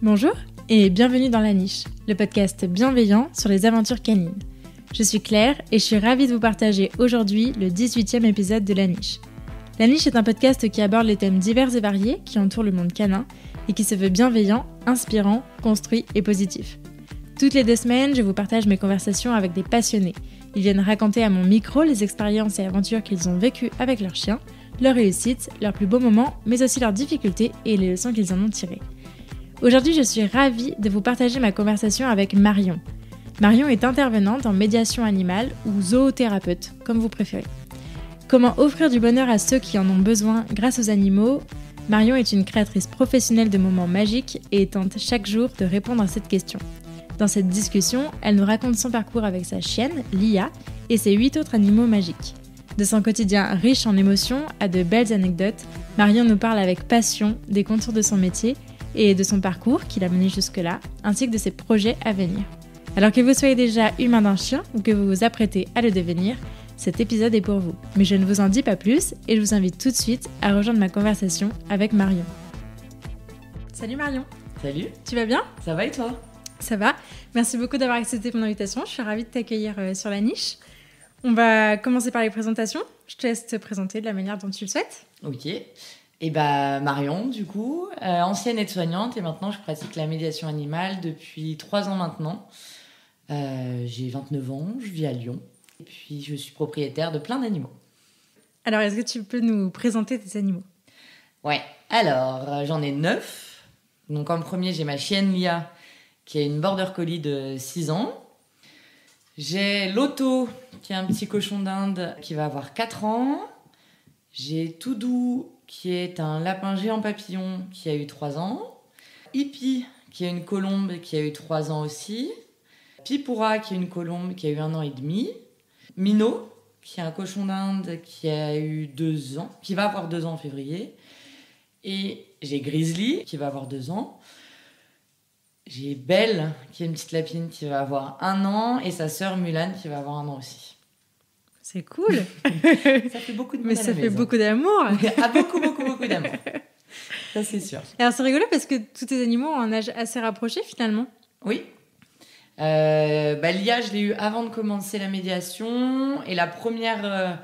Bonjour et bienvenue dans La Niche, le podcast bienveillant sur les aventures canines. Je suis Claire et je suis ravie de vous partager aujourd'hui le 18e épisode de La Niche. La Niche est un podcast qui aborde les thèmes divers et variés qui entourent le monde canin et qui se veut bienveillant, inspirant, construit et positif. Toutes les 2 semaines, je vous partage mes conversations avec des passionnés. Ils viennent raconter à mon micro les expériences et aventures qu'ils ont vécues avec leurs chiens, leurs réussites, leurs plus beaux moments, mais aussi leurs difficultés et les leçons qu'ils en ont tirées. Aujourd'hui, je suis ravie de vous partager ma conversation avec Marion. Marion est intervenante en médiation animale ou zoothérapeute, comme vous préférez. Comment offrir du bonheur à ceux qui en ont besoin grâce aux animaux ? Marion est une créatrice professionnelle de moments magiques et tente chaque jour de répondre à cette question. Dans cette discussion, elle nous raconte son parcours avec sa chienne, Lia, et ses 8 autres animaux magiques. De son quotidien riche en émotions à de belles anecdotes, Marion nous parle avec passion des contours de son métier et de son parcours qui l'a mené jusque-là, ainsi que de ses projets à venir. Alors que vous soyez déjà humain d'un chien ou que vous vous apprêtez à le devenir, cet épisode est pour vous. Mais je ne vous en dis pas plus et je vous invite tout de suite à rejoindre ma conversation avec Marion. Salut Marion. Salut. Tu vas bien ? Ça va et toi ? Ça va. Merci beaucoup d'avoir accepté mon invitation. Je suis ravie de t'accueillir sur La Niche. On va commencer par les présentations. Je te laisse te présenter de la manière dont tu le souhaites. Ok. Et Marion, du coup, ancienne aide-soignante et maintenant je pratique la médiation animale depuis 3 ans maintenant. J'ai 29 ans, je vis à Lyon et puis je suis propriétaire de plein d'animaux. Alors, est-ce que tu peux nous présenter tes animaux ? Ouais, alors j'en ai 9. Donc en premier, j'ai ma chienne Lia qui est une border collie de 6 ans. J'ai Loto qui est un petit cochon d'Inde qui va avoir 4 ans. J'ai Toudou qui est un lapin géant papillon qui a eu 3 ans. Hippie qui est une colombe qui a eu 3 ans aussi. Pipoura qui est une colombe qui a eu 1 an et demi. Minot qui est un cochon d'Inde qui a eu 2 ans, qui va avoir 2 ans en février. Et j'ai Grizzly qui va avoir 2 ans. J'ai Belle qui est une petite lapine qui va avoir 1 an et sa sœur Mulan qui va avoir 1 an aussi. C'est cool. Ça fait beaucoup de monde. Mais ça fait beaucoup d'amour. Ah, beaucoup d'amour. Ça, c'est sûr. Alors, c'est rigolo parce que tous tes animaux ont un âge assez rapproché, finalement. Oui. Lia, je l'ai eu avant de commencer la médiation. Et la première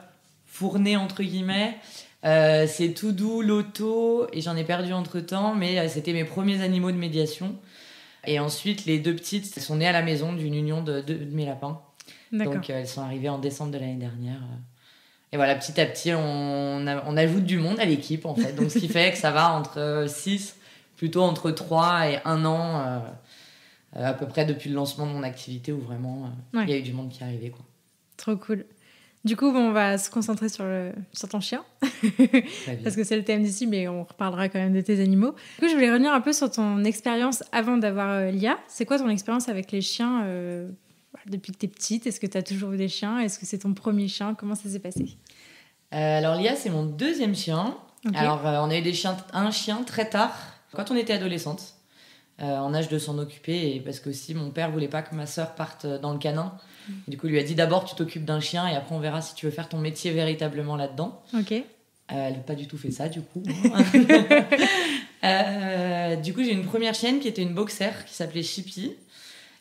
fournée, entre guillemets, c'est Toudou, Loto. Et j'en ai perdu entre-temps. Mais c'était mes premiers animaux de médiation. Et ensuite, les 2 petites sont nées à la maison d'une union de mes lapins. D'accord. Donc elles sont arrivées en décembre de l'année dernière. Et voilà, petit à petit, on ajoute du monde à l'équipe, en fait. Donc ce qui fait que ça va entre 6, plutôt entre 3 et 1 an, à peu près depuis le lancement de mon activité, où vraiment, il y a eu du monde qui est arrivé, quoi. Trop cool. Du coup, on va se concentrer sur ton chien, parce que c'est le thème d'ici, mais on reparlera quand même de tes animaux. Du coup, je voulais revenir un peu sur ton expérience avant d'avoir Lia. C'est quoi ton expérience avec les chiens depuis que t'es petite? Est-ce que tu as toujours eu des chiens? Est-ce que c'est ton premier chien? Comment ça s'est passé? Alors Lia, c'est mon 2e chien. Okay. Alors on a eu un chien très tard, quand on était adolescente, en âge de s'en occuper, et parce que aussi mon père voulait pas que ma sœur parte dans le canin. Du coup, il lui a dit d'abord tu t'occupes d'un chien et après on verra si tu veux faire ton métier véritablement là-dedans. Ok. Elle n'a pas du tout fait ça, du coup. Du coup, j'ai une première chienne qui était une boxer qui s'appelait Chippy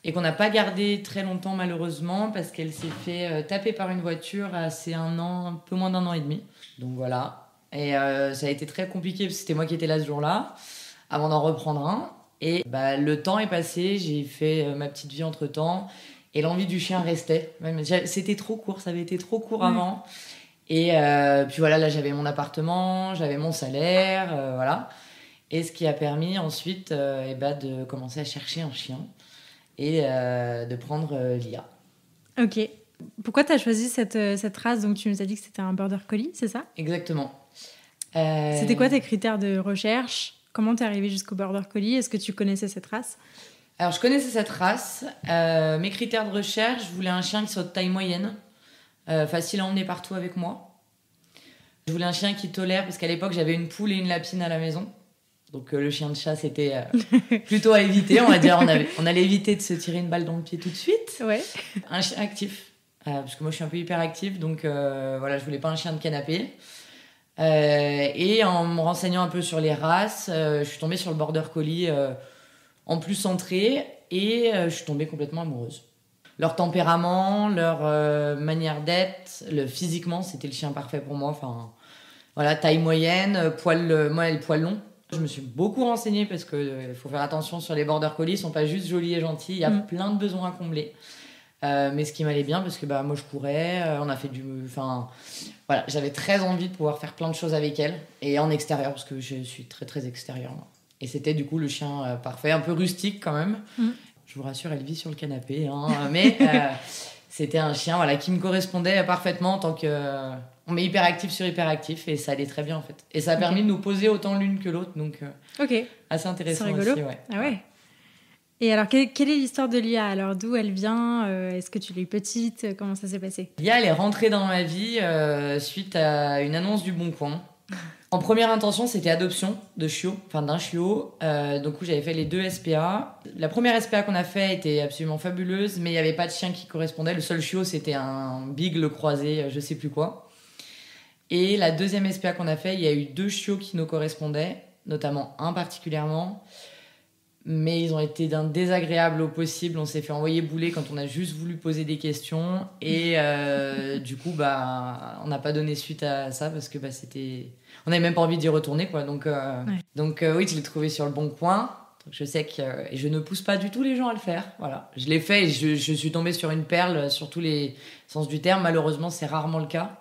et qu'on n'a pas gardée très longtemps malheureusement parce qu'elle s'est fait taper par une voiture c'est 1 an, un peu moins d'1 an et demi. Donc voilà. Et ça a été très compliqué parce que c'était moi qui étais là ce jour-là avant d'en reprendre un. Et le temps est passé, j'ai fait ma petite vie entre-temps. Et l'envie du chien restait. C'était trop court, ça avait été trop court avant. Et puis voilà, là j'avais mon appartement, j'avais mon salaire, voilà. Et ce qui a permis ensuite de commencer à chercher un chien et de prendre Lia. Ok. Pourquoi tu as choisi cette race? Donc tu nous as dit que c'était un border collie, c'est ça? Exactement. C'était quoi tes critères de recherche? Comment t'es arrivée jusqu'au border collie? Est-ce que tu connaissais cette race? Alors, je connaissais cette race. Mes critères de recherche, je voulais un chien qui soit de taille moyenne, facile à emmener partout avec moi. Je voulais un chien qui tolère, parce qu'à l'époque, j'avais une poule et une lapine à la maison. Donc, le chien de chat, c'était plutôt à éviter, on va dire. On allait éviter de se tirer une balle dans le pied tout de suite. Ouais. Un chien actif, parce que moi, je suis un peu hyperactive. Donc, voilà, je voulais pas un chien de canapé. Et en me renseignant un peu sur les races, je suis tombée sur le border collie en plus centré, et je suis tombée complètement amoureuse. Leur tempérament, leur manière d'être, physiquement, c'était le chien parfait pour moi. Enfin, voilà, taille moyenne, moi, elle poil long. Je me suis beaucoup renseignée parce qu'il faut faire attention sur les border collies, ils sont pas juste jolis et gentils, il y a plein de besoins à combler. Mais ce qui m'allait bien parce que moi je courais, on a fait voilà, j'avais très envie de pouvoir faire plein de choses avec elle et en extérieur parce que je suis très très extérieure. Et c'était du coup le chien parfait, un peu rustique quand même. Je vous rassure, elle vit sur le canapé, hein, mais c'était un chien voilà, qui me correspondait parfaitement en tant que... On met hyperactif sur hyperactif et ça allait très bien en fait. Et ça a permis de nous poser autant l'une que l'autre, donc assez intéressant. C'est rigolo. Aussi. Ouais. Ah ouais. Et alors, quelle est l'histoire de Lia? Alors, d'où elle vient? Est-ce que tu l'as eu petite? Comment ça s'est passé? Lia, elle est rentrée dans ma vie suite à une annonce du Bon Coin. En première intention, c'était adoption d'un chiot. Donc, j'avais fait les 2 SPA. La première SPA qu'on a fait était absolument fabuleuse, mais il n'y avait pas de chien qui correspondait. Le seul chiot, c'était un beagle croisé, je sais plus quoi. Et la deuxième SPA qu'on a fait, il y a eu 2 chiots qui nous correspondaient, notamment un particulièrement. Mais ils ont été d'un désagréable au possible. On s'est fait envoyer bouler quand on a juste voulu poser des questions. Et du coup, on n'a pas donné suite à ça parce que c'était... On n'avait même pas envie d'y retourner, quoi. Donc oui, je l'ai trouvé sur le Bon Coin. Donc je sais que et je ne pousse pas du tout les gens à le faire. Voilà. Je l'ai fait et je suis tombée sur une perle sur tous les sens du terme. Malheureusement, c'est rarement le cas.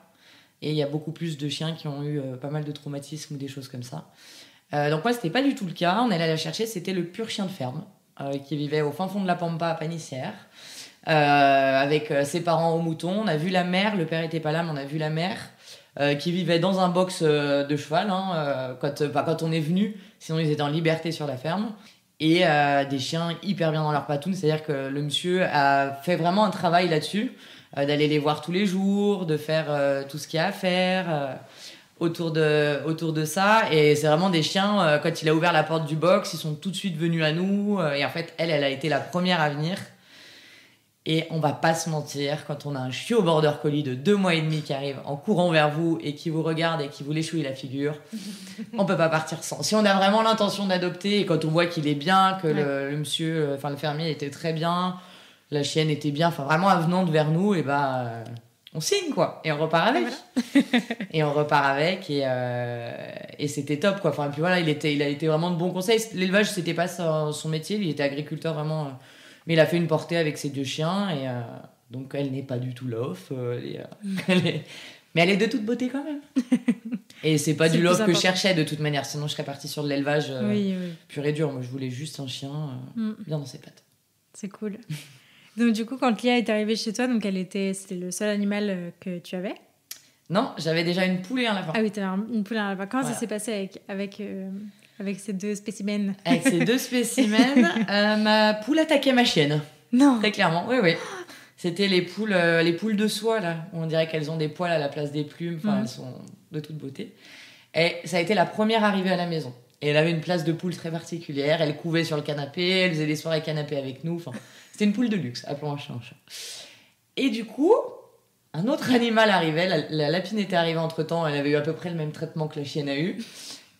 Et il y a beaucoup plus de chiens qui ont eu pas mal de traumatismes ou des choses comme ça. Donc moi, c'était pas du tout le cas. On allait la chercher, c'était le pur chien de ferme qui vivait au fin fond de la Pampa à Panissière avec ses parents aux moutons. On a vu la mère, le père était pas là, mais on a vu la mère qui vivait dans un box de cheval quand on est venu. Sinon, ils étaient en liberté sur la ferme. Et des chiens hyper bien dans leur patoune. C'est-à-dire que le monsieur a fait vraiment un travail là-dessus, d'aller les voir tous les jours, de faire tout ce qu'il y a à faire... autour de ça, et c'est vraiment des chiens, quand il a ouvert la porte du box, ils sont tout de suite venus à nous, et en fait elle a été la première à venir. Et on va pas se mentir, quand on a un chiot border collie de 2 mois et demi qui arrive en courant vers vous et qui vous regarde et qui vous l'échouille la figure, on peut pas partir sans. Si on a vraiment l'intention d'adopter, et quand on voit qu'il est bien, que le monsieur, le fermier était très bien, la chienne était bien, vraiment avenante vers nous, et on signe, quoi, et on repart avec. Et on repart avec, et c'était top, quoi. Et puis voilà, il a été vraiment de bons conseils. L'élevage, c'était pas son métier, il était agriculteur vraiment, mais il a fait une portée avec ses 2 chiens, et donc elle n'est pas du tout lof, mais elle est de toute beauté quand même. Et c'est pas du lof que je cherchais de toute manière, sinon je serais partie sur de l'élevage pur et dur. Moi, je voulais juste un chien bien dans ses pattes. C'est cool. Donc du coup, quand Lia est arrivée chez toi, donc c'était le seul animal que tu avais? Non, j'avais déjà une poule et un lapin. Ah oui, tu avais une poule et un lapin. Comment ça s'est passé avec ces 2 spécimens? Avec ces 2 spécimens, ma poule attaquait ma chienne. Non. Très clairement, oui. C'était les poules de soie, là. On dirait qu'elles ont des poils à la place des plumes. Elles sont de toute beauté. Et ça a été la première arrivée à la maison. Et elle avait une place de poule très particulière. Elle couvait sur le canapé, elle faisait des soirées canapé avec nous. C'était une poule de luxe, appelons un chat un chat. Et du coup, un autre animal arrivait. La lapine était arrivée entre-temps. Elle avait eu à peu près le même traitement que la chienne a eu.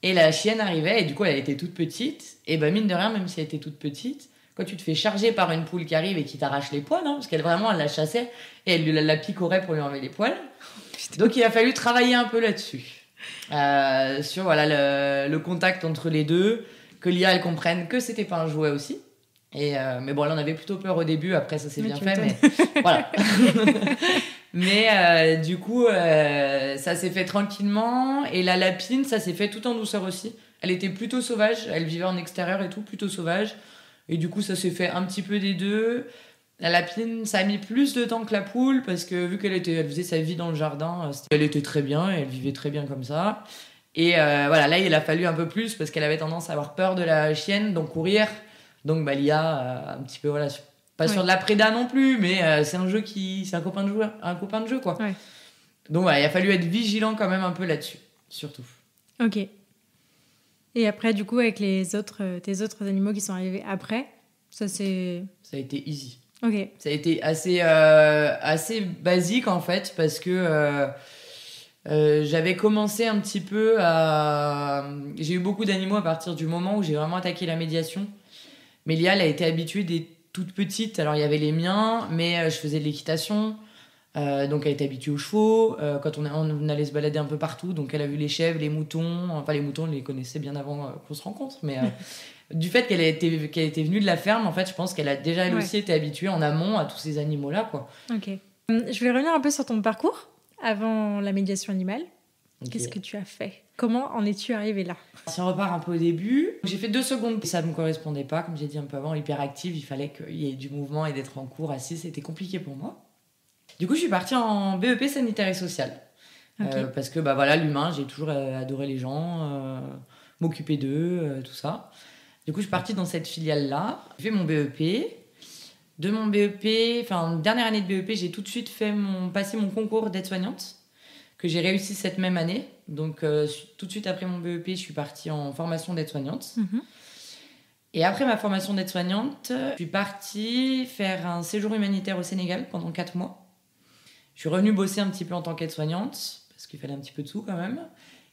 Et la chienne arrivait, et du coup, elle était toute petite. Et mine de rien, même si elle était toute petite, quand tu te fais charger par une poule qui arrive et qui t'arrache les poils, parce qu'elle vraiment, elle la chassait, et elle la picorait pour lui enlever les poils. Donc, il a fallu travailler un peu là-dessus. Sur le contact entre les deux, que Lia, elle comprenne que c'était pas un jouet aussi. Mais bon, elle en avait plutôt peur au début, après ça s'est bien fait, mais voilà. Mais du coup, ça s'est fait tranquillement, et la lapine, ça s'est fait tout en douceur aussi. Elle était plutôt sauvage, elle vivait en extérieur et tout, plutôt sauvage, et du coup ça s'est fait un petit peu des deux. La lapine, ça a mis plus de temps que la poule, parce que vu qu'elle faisait sa vie dans le jardin, elle était très bien, et elle vivait très bien comme ça. Et là il a fallu un peu plus, parce qu'elle avait tendance à avoir peur de la chienne, donc courir. Donc Lia, un petit peu, pas sur de la préda non plus, mais c'est un jeu c'est un copain de jeu, quoi. Ouais. Donc il a fallu être vigilant quand même un peu là-dessus, surtout. Ok. Et après, du coup, avec tes autres animaux qui sont arrivés après, ça a été easy. Ok. Ça a été assez basique, en fait, parce que j'avais commencé un petit peu à... J'ai eu beaucoup d'animaux à partir du moment où j'ai vraiment attaqué la médiation. Mais Lia, elle a été habituée dès toute petite. Alors, il y avait les miens, mais je faisais de l'équitation. Donc, elle était habituée aux chevaux. Quand on allait se balader un peu partout, donc elle a vu les chèvres, les moutons. Enfin, les moutons, elle les connaissait bien avant qu'on se rencontre. Mais du fait qu'elle était venue de la ferme, en fait, je pense qu'elle a déjà, elle aussi, été habituée en amont à tous ces animaux-là, quoi. Ok. Je voulais revenir un peu sur ton parcours avant la médiation animale. Okay. Qu'est-ce que tu as fait ? Comment en es-tu arrivée là ? Si on repart un peu au début, j'ai fait 2 secondes. Ça ne me correspondait pas, comme j'ai dit un peu avant, hyperactive. Il fallait qu'il y ait du mouvement et d'être en cours assis. C'était compliqué pour moi. Du coup, je suis partie en BEP sanitaire et social. Okay. Parce que voilà, l'humain, j'ai toujours adoré les gens, m'occuper d'eux, tout ça. Du coup, je suis partie dans cette filiale-là. J'ai fait mon BEP. De mon BEP, dernière année de BEP, j'ai tout de suite passé mon concours d'aide-soignante, que j'ai réussi cette même année. Donc, tout de suite après mon BEP, je suis partie en formation d'aide-soignante. Mm-hmm. Et après ma formation d'aide-soignante, je suis partie faire un séjour humanitaire au Sénégal pendant 4 mois. Je suis revenue bosser un petit peu en tant qu'aide-soignante, parce qu'il fallait un petit peu de sous quand même.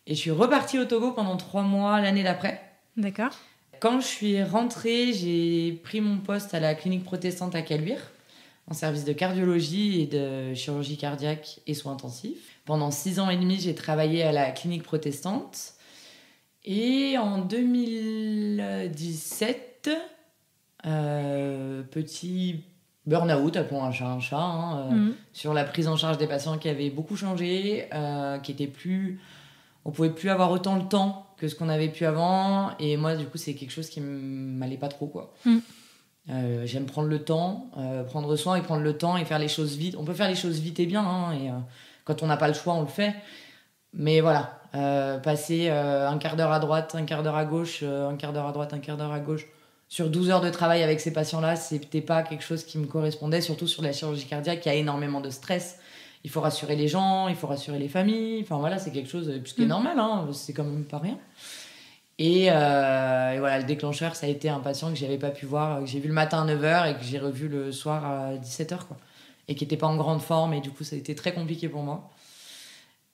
Et je suis repartie au Togo pendant 3 mois l'année d'après. D'accord. Quand je suis rentrée, j'ai pris mon poste à la clinique protestante à Caluire, en service de cardiologie et de chirurgie cardiaque et soins intensifs. Pendant 6 ans et demi, j'ai travaillé à la clinique protestante. Et en 2017, petit burn-out, appelons un chat, sur la prise en charge des patients qui avaient beaucoup changé, qui étaient plus... On pouvait plus avoir autant le temps que ce qu'on avait pu avant. Et moi, du coup, c'est quelque chose qui m'allait pas trop, quoi. J'aime prendre le temps, prendre soin et prendre le temps et faire les choses vite. On peut faire les choses vite et bien, et quand on n'a pas le choix, on le fait. Mais voilà, passer un quart d'heure à droite, un quart d'heure à gauche, un quart d'heure à droite, un quart d'heure à gauche, sur 12 heures de travail avec ces patients-là, c'était pas quelque chose qui me correspondait, surtout sur la chirurgie cardiaque, il y a énormément de stress. Il faut rassurer les gens, il faut rassurer les familles. Enfin voilà, c'est quelque chose qui est normal, c'est quand même pas rien. Et voilà, le déclencheur, ça a été un patient que j'avais pas pu voir, que j'ai vu le matin à 9h et que j'ai revu le soir à 17h, quoi. Et qui était pas en grande forme, et du coup, ça a été très compliqué pour moi.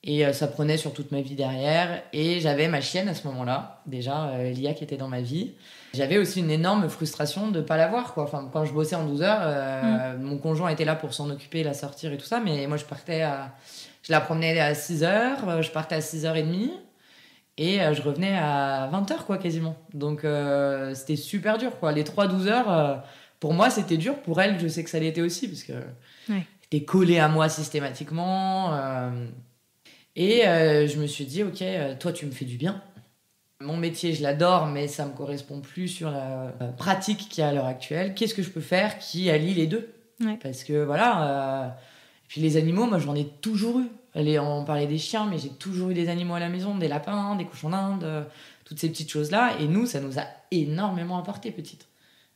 Et ça prenait sur toute ma vie derrière. Et j'avais ma chienne à ce moment-là, déjà, Lia, qui était dans ma vie. J'avais aussi une énorme frustration de ne pas la voir, quoi. Enfin, quand je bossais en 12 heures, mon conjoint était là pour s'en occuper, la sortir et tout ça. Mais moi, je la promenais à 6h, je partais à 6h30 et je revenais à 20h, quoi, quasiment. Donc, c'était super dur, quoi. Les 3-12 heures, pour moi, c'était dur. Pour elle, je sais que ça l'était aussi, parce que était collée à moi systématiquement. Et je me suis dit, ok, toi, tu me fais du bien. Mon métier, je l'adore, mais ça me correspond plus sur la pratique qu'il y a à l'heure actuelle. Qu'est-ce que je peux faire qui allie les deux ? Parce que voilà. Et puis les animaux, moi, j'en ai toujours eu. On parlait des chiens, mais j'ai toujours eu des animaux à la maison, des lapins, des cochons d'Inde, toutes ces petites choses-là. Et nous, ça nous a énormément apporté, petite.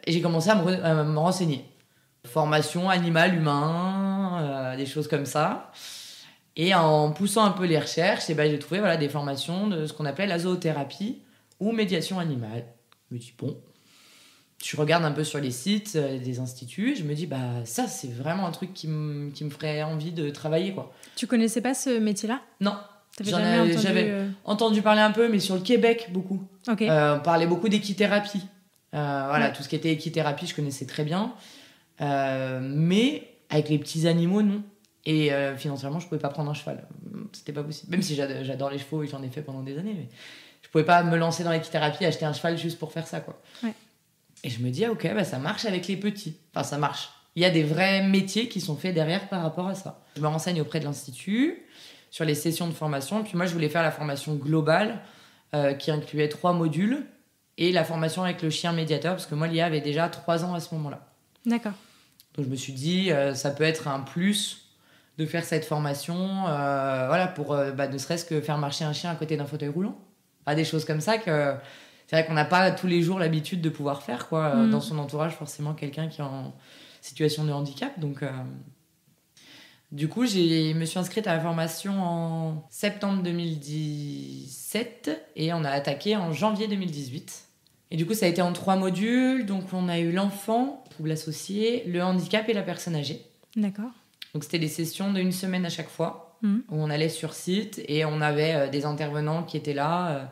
Et j'ai commencé à me renseigner. Formation animal, humain, des choses comme ça. Et en poussant un peu les recherches, j'ai trouvé des formations de ce qu'on appelle la zoothérapie ou médiation animale. Je me dis, bon, je regarde un peu sur les sites des instituts, je me dis, ça, c'est vraiment un truc qui me ferait envie de travailler, quoi. Tu connaissais pas ce métier-là ? Non. J'avais entendu parler un peu, mais sur le Québec, beaucoup. Okay. On parlait beaucoup d'équithérapie. Tout ce qui était équithérapie, je connaissais très bien. Mais avec les petits animaux, non. Et financièrement, je pouvais pas prendre un cheval. C'était pas possible. Même si j'adore les chevaux et j'en ai fait pendant des années, mais je pouvais pas me lancer dans l'équithérapie, acheter un cheval juste pour faire ça, quoi. Ouais. Et je me dis, ok, ça marche avec les petits. Enfin, ça marche. Il y a des vrais métiers qui sont faits derrière par rapport à ça. Je me renseigne auprès de l'Institut sur les sessions de formation. Puis moi, je voulais faire la formation globale qui incluait 3 modules et la formation avec le chien médiateur, parce que moi, Lia avait déjà 3 ans à ce moment-là. D'accord. Donc, je me suis dit, ça peut être un plus de faire cette formation, pour ne serait-ce que faire marcher un chien à côté d'un fauteuil roulant. Des choses comme ça que c'est vrai qu'on n'a pas tous les jours l'habitude de pouvoir faire, quoi. Dans son entourage, forcément, quelqu'un qui est en situation de handicap. Donc, du coup, je me suis inscrite à la formation en septembre 2017 et on a attaqué en janvier 2018. Et du coup, ça a été en 3 modules. Donc, on a eu l'enfant, trouble associé, le handicap et la personne âgée. D'accord. Donc, c'était des sessions d'1 semaine à chaque fois, où on allait sur site et on avait des intervenants qui étaient là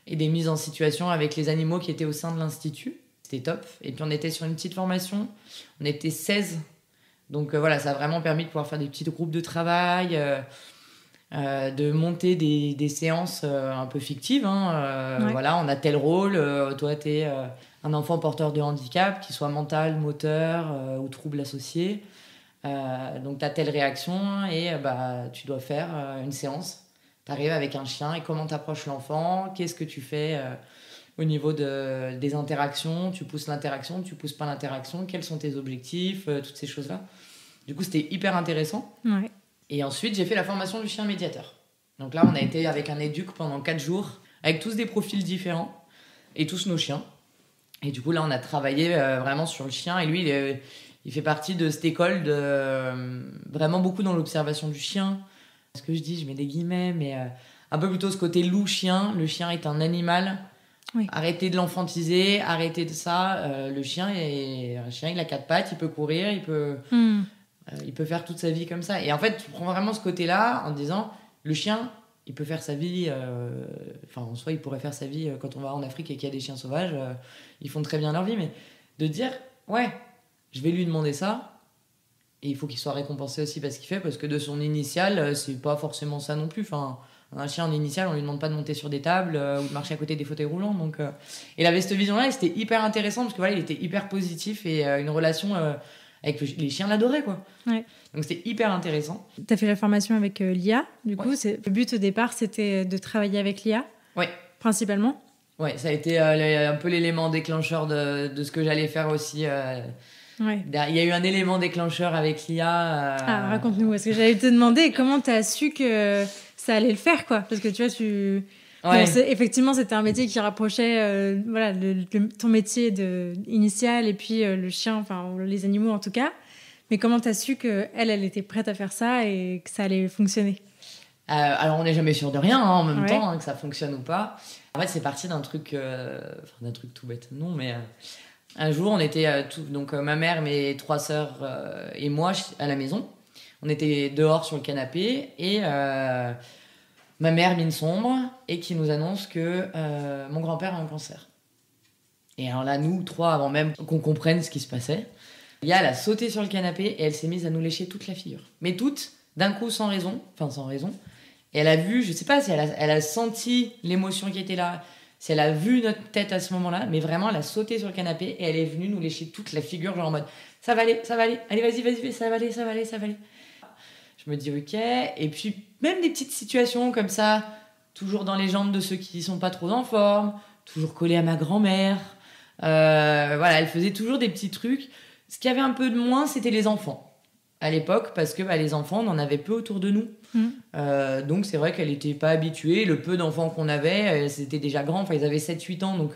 et des mises en situation avec les animaux qui étaient au sein de l'Institut. c'était top. Et puis on était sur une petite formation, on était 16. Donc voilà, ça a vraiment permis de pouvoir faire des petits groupes de travail, de monter des séances un peu fictives. Voilà, on a tel rôle, toi t'es un enfant porteur de handicap, qu'il soit mental, moteur ou trouble associé. Donc t'as telle réaction et tu dois faire une séance. T'arrives avec un chien et comment t'approches l'enfant, qu'est-ce que tu fais au niveau des interactions, tu pousses l'interaction, tu pousses pas l'interaction, quels sont tes objectifs, toutes ces choses-là. Du coup, c'était hyper intéressant. Ouais. Et ensuite, j'ai fait la formation du chien médiateur. Donc là, on a été avec un éduc pendant 4 jours, avec tous des profils différents, et tous nos chiens. Et du coup, là, on a travaillé vraiment sur le chien. Et lui, il fait partie de cette école vraiment beaucoup dans l'observation du chien. Ce que je dis, je mets des guillemets, mais un peu plutôt ce côté loup-chien. Le chien est un animal. Oui. Arrêtez de l'enfantiser, arrêtez de ça. Le chien, il a 4 pattes, il peut courir, il peut faire toute sa vie comme ça. Et en fait, tu prends vraiment ce côté-là en disant, le chien, il peut faire sa vie... en soi, il pourrait faire sa vie quand on va en Afrique et qu'il y a des chiens sauvages. Ils font très bien leur vie, mais de dire, ouais, je vais lui demander ça, et il faut qu'il soit récompensé aussi parce qu'il fait, parce que de son initial, c'est pas forcément ça non plus. Enfin, un chien en initial, on lui demande pas de monter sur des tables ou de marcher à côté des fauteuils roulants. Donc, et il avait cette vision-là, et c'était hyper intéressant parce que voilà, il était hyper positif et une relation avec les chiens l'adoraient, quoi. Ouais. Donc c'était hyper intéressant. T'as fait la formation avec l'IA, du coup, le but au départ, c'était de travailler avec l'IA, principalement. Ouais, ça a été un peu l'élément déclencheur de ce que j'allais faire aussi. Il y a eu un élément déclencheur avec l'IA. Raconte-nous, parce que j'allais te demander comment tu as su que ça allait le faire, quoi. Parce que tu vois, effectivement, c'était un métier qui rapprochait ton métier initial et puis le chien, enfin les animaux en tout cas. Mais comment tu as su qu'elle était prête à faire ça et que ça allait fonctionner ? Alors, on n'est jamais sûr de rien en même temps, que ça fonctionne ou pas. En fait, c'est parti d'un truc tout bête. Non, mais... un jour, on était donc ma mère, mes 3 sœurs et moi à la maison. On était dehors sur le canapé et ma mère, mine sombre, et qui nous annonce que mon grand-père a un cancer. Et alors là, nous 3, avant même qu'on comprenne ce qui se passait, Lia, elle a sauté sur le canapé et elle s'est mise à nous lécher toute la figure. Mais toutes, d'un coup, sans raison. Et elle a vu, je sais pas si elle a senti l'émotion qui était là, si elle a vu notre tête à ce moment-là, mais vraiment, elle a sauté sur le canapé et elle est venue nous lécher toute la figure, genre en mode « ça va aller, allez, vas-y, ça va aller. » Je me dis « ok ». Et puis, même des petites situations comme ça, toujours dans les jambes de ceux qui sont pas trop en forme, toujours collée à ma grand-mère. Elle faisait toujours des petits trucs. Ce qu'il y avait un peu de moins, c'était les enfants. À l'époque, parce que les enfants, on en avait peu autour de nous. Donc c'est vrai qu'elle n'était pas habituée. Le peu d'enfants qu'on avait, c'était déjà grand. Enfin, ils avaient 7-8 ans, donc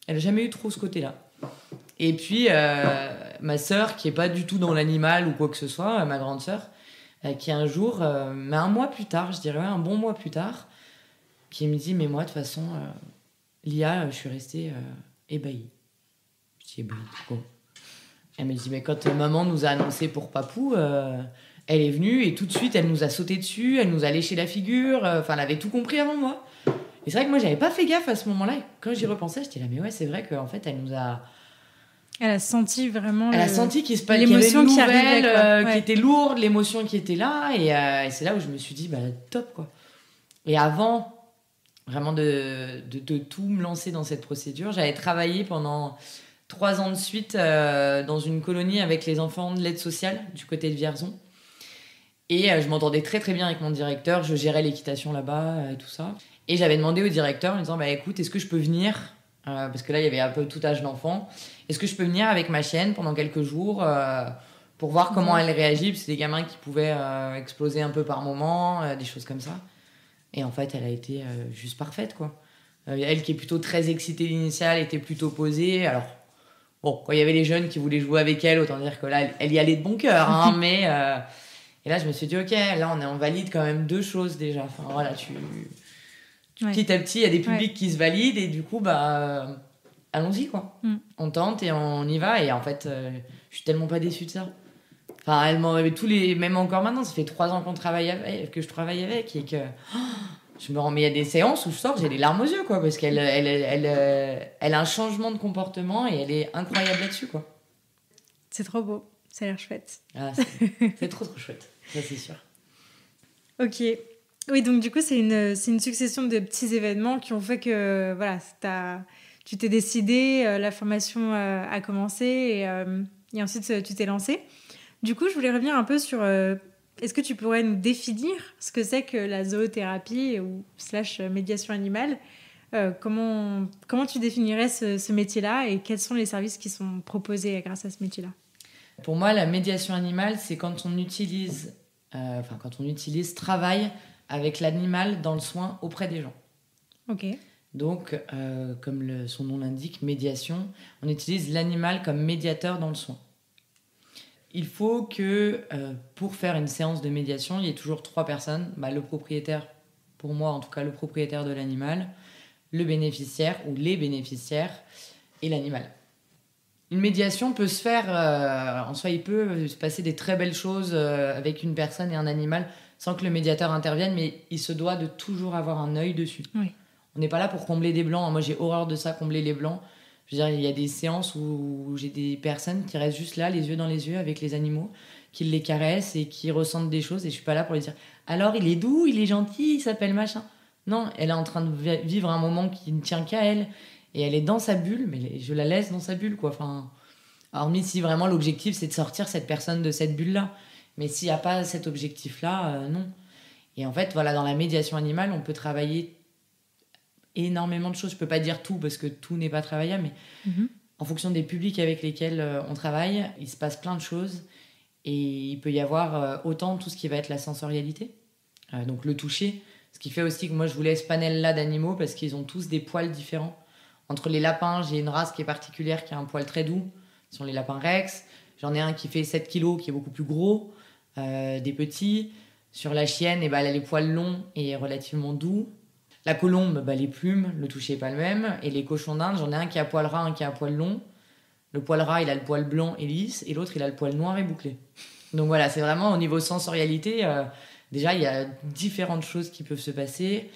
elle n'a jamais eu trop ce côté-là. Et puis, ma sœur, qui n'est pas du tout dans l'animal ou quoi que ce soit, ma grande sœur, qui un jour, mais un mois plus tard, je dirais un bon mois plus tard, qui me dit, mais moi, de toute façon, Lia, je suis restée ébahie. Je dis, ébahie, pourquoi ? Elle me dit, mais quand maman nous a annoncé pour Papou, elle est venue et tout de suite, elle nous a sauté dessus, elle nous a léché la figure. Elle avait tout compris avant moi. Et c'est vrai que moi, j'avais pas fait gaffe à ce moment-là. Et quand j'y repensais, j'étais là, mais ouais, c'est vrai qu'en fait, elle nous a... Elle a senti vraiment... Elle a senti qu'il y avait une nouvelle, qui était lourde, l'émotion qui était là. Et c'est là où je me suis dit, top, quoi. Et avant vraiment de tout me lancer dans cette procédure, j'avais travaillé pendant 3 ans de suite dans une colonie avec les enfants de l'aide sociale du côté de Vierzon. Et je m'entendais très très bien avec mon directeur, je gérais l'équitation là-bas et tout ça. Et j'avais demandé au directeur en disant, écoute, est-ce que je peux venir parce que là, il y avait un peu tout âge d'enfant. Est-ce que je peux venir avec ma chienne pendant quelques jours pour voir comment elle réagit ? Parce que c'est des gamins qui pouvaient exploser un peu par moment, des choses comme ça. Et en fait, elle a été juste parfaite, quoi. Elle qui est plutôt très excitée l'initiale, était plutôt posée. Alors, bon, quand il y avait les jeunes qui voulaient jouer avec elle, autant dire que là, elle y allait de bon cœur, hein, mais... Et là, je me suis dit, ok, là, on valide quand même 2 choses déjà. Enfin, voilà, petit à petit, il y a des publics qui se valident et du coup, allons-y, quoi. On tente et on y va. Et en fait, je suis tellement pas déçue de ça. Enfin, elle m'en avait même encore maintenant, ça fait 3 ans que je travaille avec et que je Mais il y a des séances où je sors, j'ai les larmes aux yeux, quoi, parce qu'elle a un changement de comportement et elle est incroyable là-dessus, quoi. C'est trop beau, ça a l'air chouette. Ah, c'est trop chouette, ça c'est sûr. Ok. Oui, donc du coup, c'est une succession de petits événements qui ont fait que voilà, tu t'es décidé, la formation a commencé et ensuite tu t'es lancé. Du coup, je voulais revenir un peu sur... est-ce que tu pourrais nous définir ce que c'est que la zoothérapie ou / médiation animale? Comment tu définirais ce métier-là et quels sont les services qui sont proposés grâce à ce métier-là? Pour moi, la médiation animale, c'est quand on utilise travail avec l'animal dans le soin auprès des gens. Ok. Donc, comme son nom l'indique, médiation, on utilise l'animal comme médiateur dans le soin. Il faut que, pour faire une séance de médiation, il y ait toujours 3 personnes. Le propriétaire, pour moi en tout cas, le propriétaire de l'animal, le bénéficiaire ou les bénéficiaires et l'animal. Une médiation peut se faire, en soi, il peut se passer des très belles choses avec une personne et un animal sans que le médiateur intervienne, mais il se doit de toujours avoir un œil dessus. Oui. On n'est pas là pour combler des blancs. Moi, j'ai horreur de ça, combler les blancs. Je veux dire, il y a des séances où j'ai des personnes qui restent juste là, les yeux dans les yeux, avec les animaux, qui les caressent et qui ressentent des choses. Et je suis pas là pour lui dire « Alors, il est doux, il est gentil, il s'appelle machin. » Non, elle est en train de vivre un moment qui ne tient qu'à elle. Et elle est dans sa bulle, mais je la laisse dans sa bulle, quoi. Enfin, hormis si vraiment l'objectif, c'est de sortir cette personne de cette bulle-là. Mais s'il n'y a pas cet objectif-là, non. Et en fait, voilà, dans la médiation animale, on peut travailler énormément de choses. Je peux pas dire tout parce que tout n'est pas travaillable, mais en fonction des publics avec lesquels on travaille, il se passe plein de choses et il peut y avoir autant tout ce qui va être la sensorialité, donc le toucher, ce qui fait aussi que moi je voulais ce panel-là d'animaux parce qu'ils ont tous des poils différents. Entre les lapins, j'ai une race qui est particulière qui a un poil très doux, ce sont les lapins Rex. J'en ai un qui fait 7 kilos qui est beaucoup plus gros, des petits. Sur la chienne, elle a les poils longs et relativement doux. La colombe, les plumes, le toucher n'est pas le même. Et les cochons d'Inde, j'en ai un qui a poil ras, un qui a poil long. Le poil ras, il a le poil blanc et lisse, et l'autre, il a le poil noir et bouclé. Donc voilà, c'est vraiment au niveau sensorialité, déjà, il y a différentes choses qui peuvent se passer.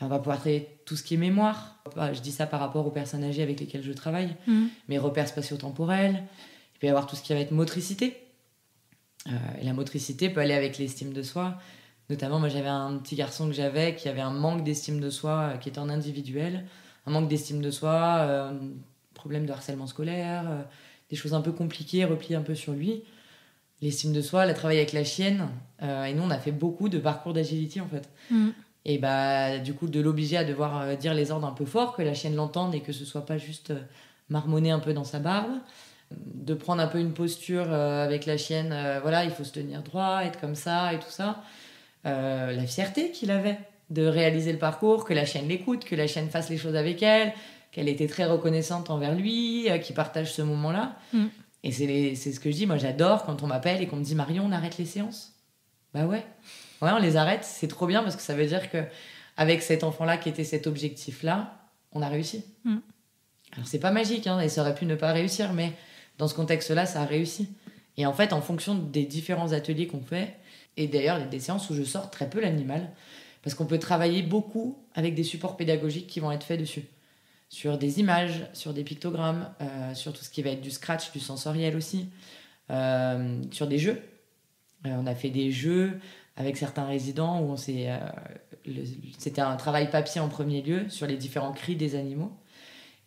On va pouvoir traiter tout ce qui est mémoire. Je dis ça par rapport aux personnes âgées avec lesquelles je travaille. Mes repères spatio-temporels. Il peut y avoir tout ce qui va être motricité. Et la motricité peut aller avec l'estime de soi. Notamment, moi, j'avais un petit garçon qui avait un manque d'estime de soi qui était en individuel. Un manque d'estime de soi, problème de harcèlement scolaire, des choses un peu compliquées, repliées un peu sur lui. L'estime de soi, elle a travaillé avec la chienne. Et nous, on a fait beaucoup de parcours d'agility, en fait. Et du coup, de l'obliger à devoir dire les ordres un peu fort, que la chienne l'entende et que ce soit pas juste marmonner un peu dans sa barbe. De prendre un peu une posture avec la chienne, voilà, il faut se tenir droit, être comme ça et tout ça. La fierté qu'il avait de réaliser le parcours, que la chienne l'écoute, que la chienne fasse les choses avec elle, qu'elle était très reconnaissante envers lui, qu'il partage ce moment-là. Et c'est ce que je dis, moi j'adore quand on m'appelle et qu'on me dit « Marion, on arrête les séances ?» Bah ouais, on les arrête, c'est trop bien parce que ça veut dire qu'avec cet enfant-là qui était cet objectif-là, on a réussi. Alors c'est pas magique, et ça aurait pu ne pas réussir, mais dans ce contexte-là, ça a réussi. Et en fait, en fonction des différents ateliers qu'on fait, et d'ailleurs, il y a des séances où je sors très peu l'animal, parce qu'on peut travailler beaucoup avec des supports pédagogiques qui vont être faits dessus. Sur des images, sur des pictogrammes, sur tout ce qui va être du scratch, du sensoriel aussi, sur des jeux. On a fait des jeux avec certains résidents où c'était un travail papier en premier lieu sur les différents cris des animaux.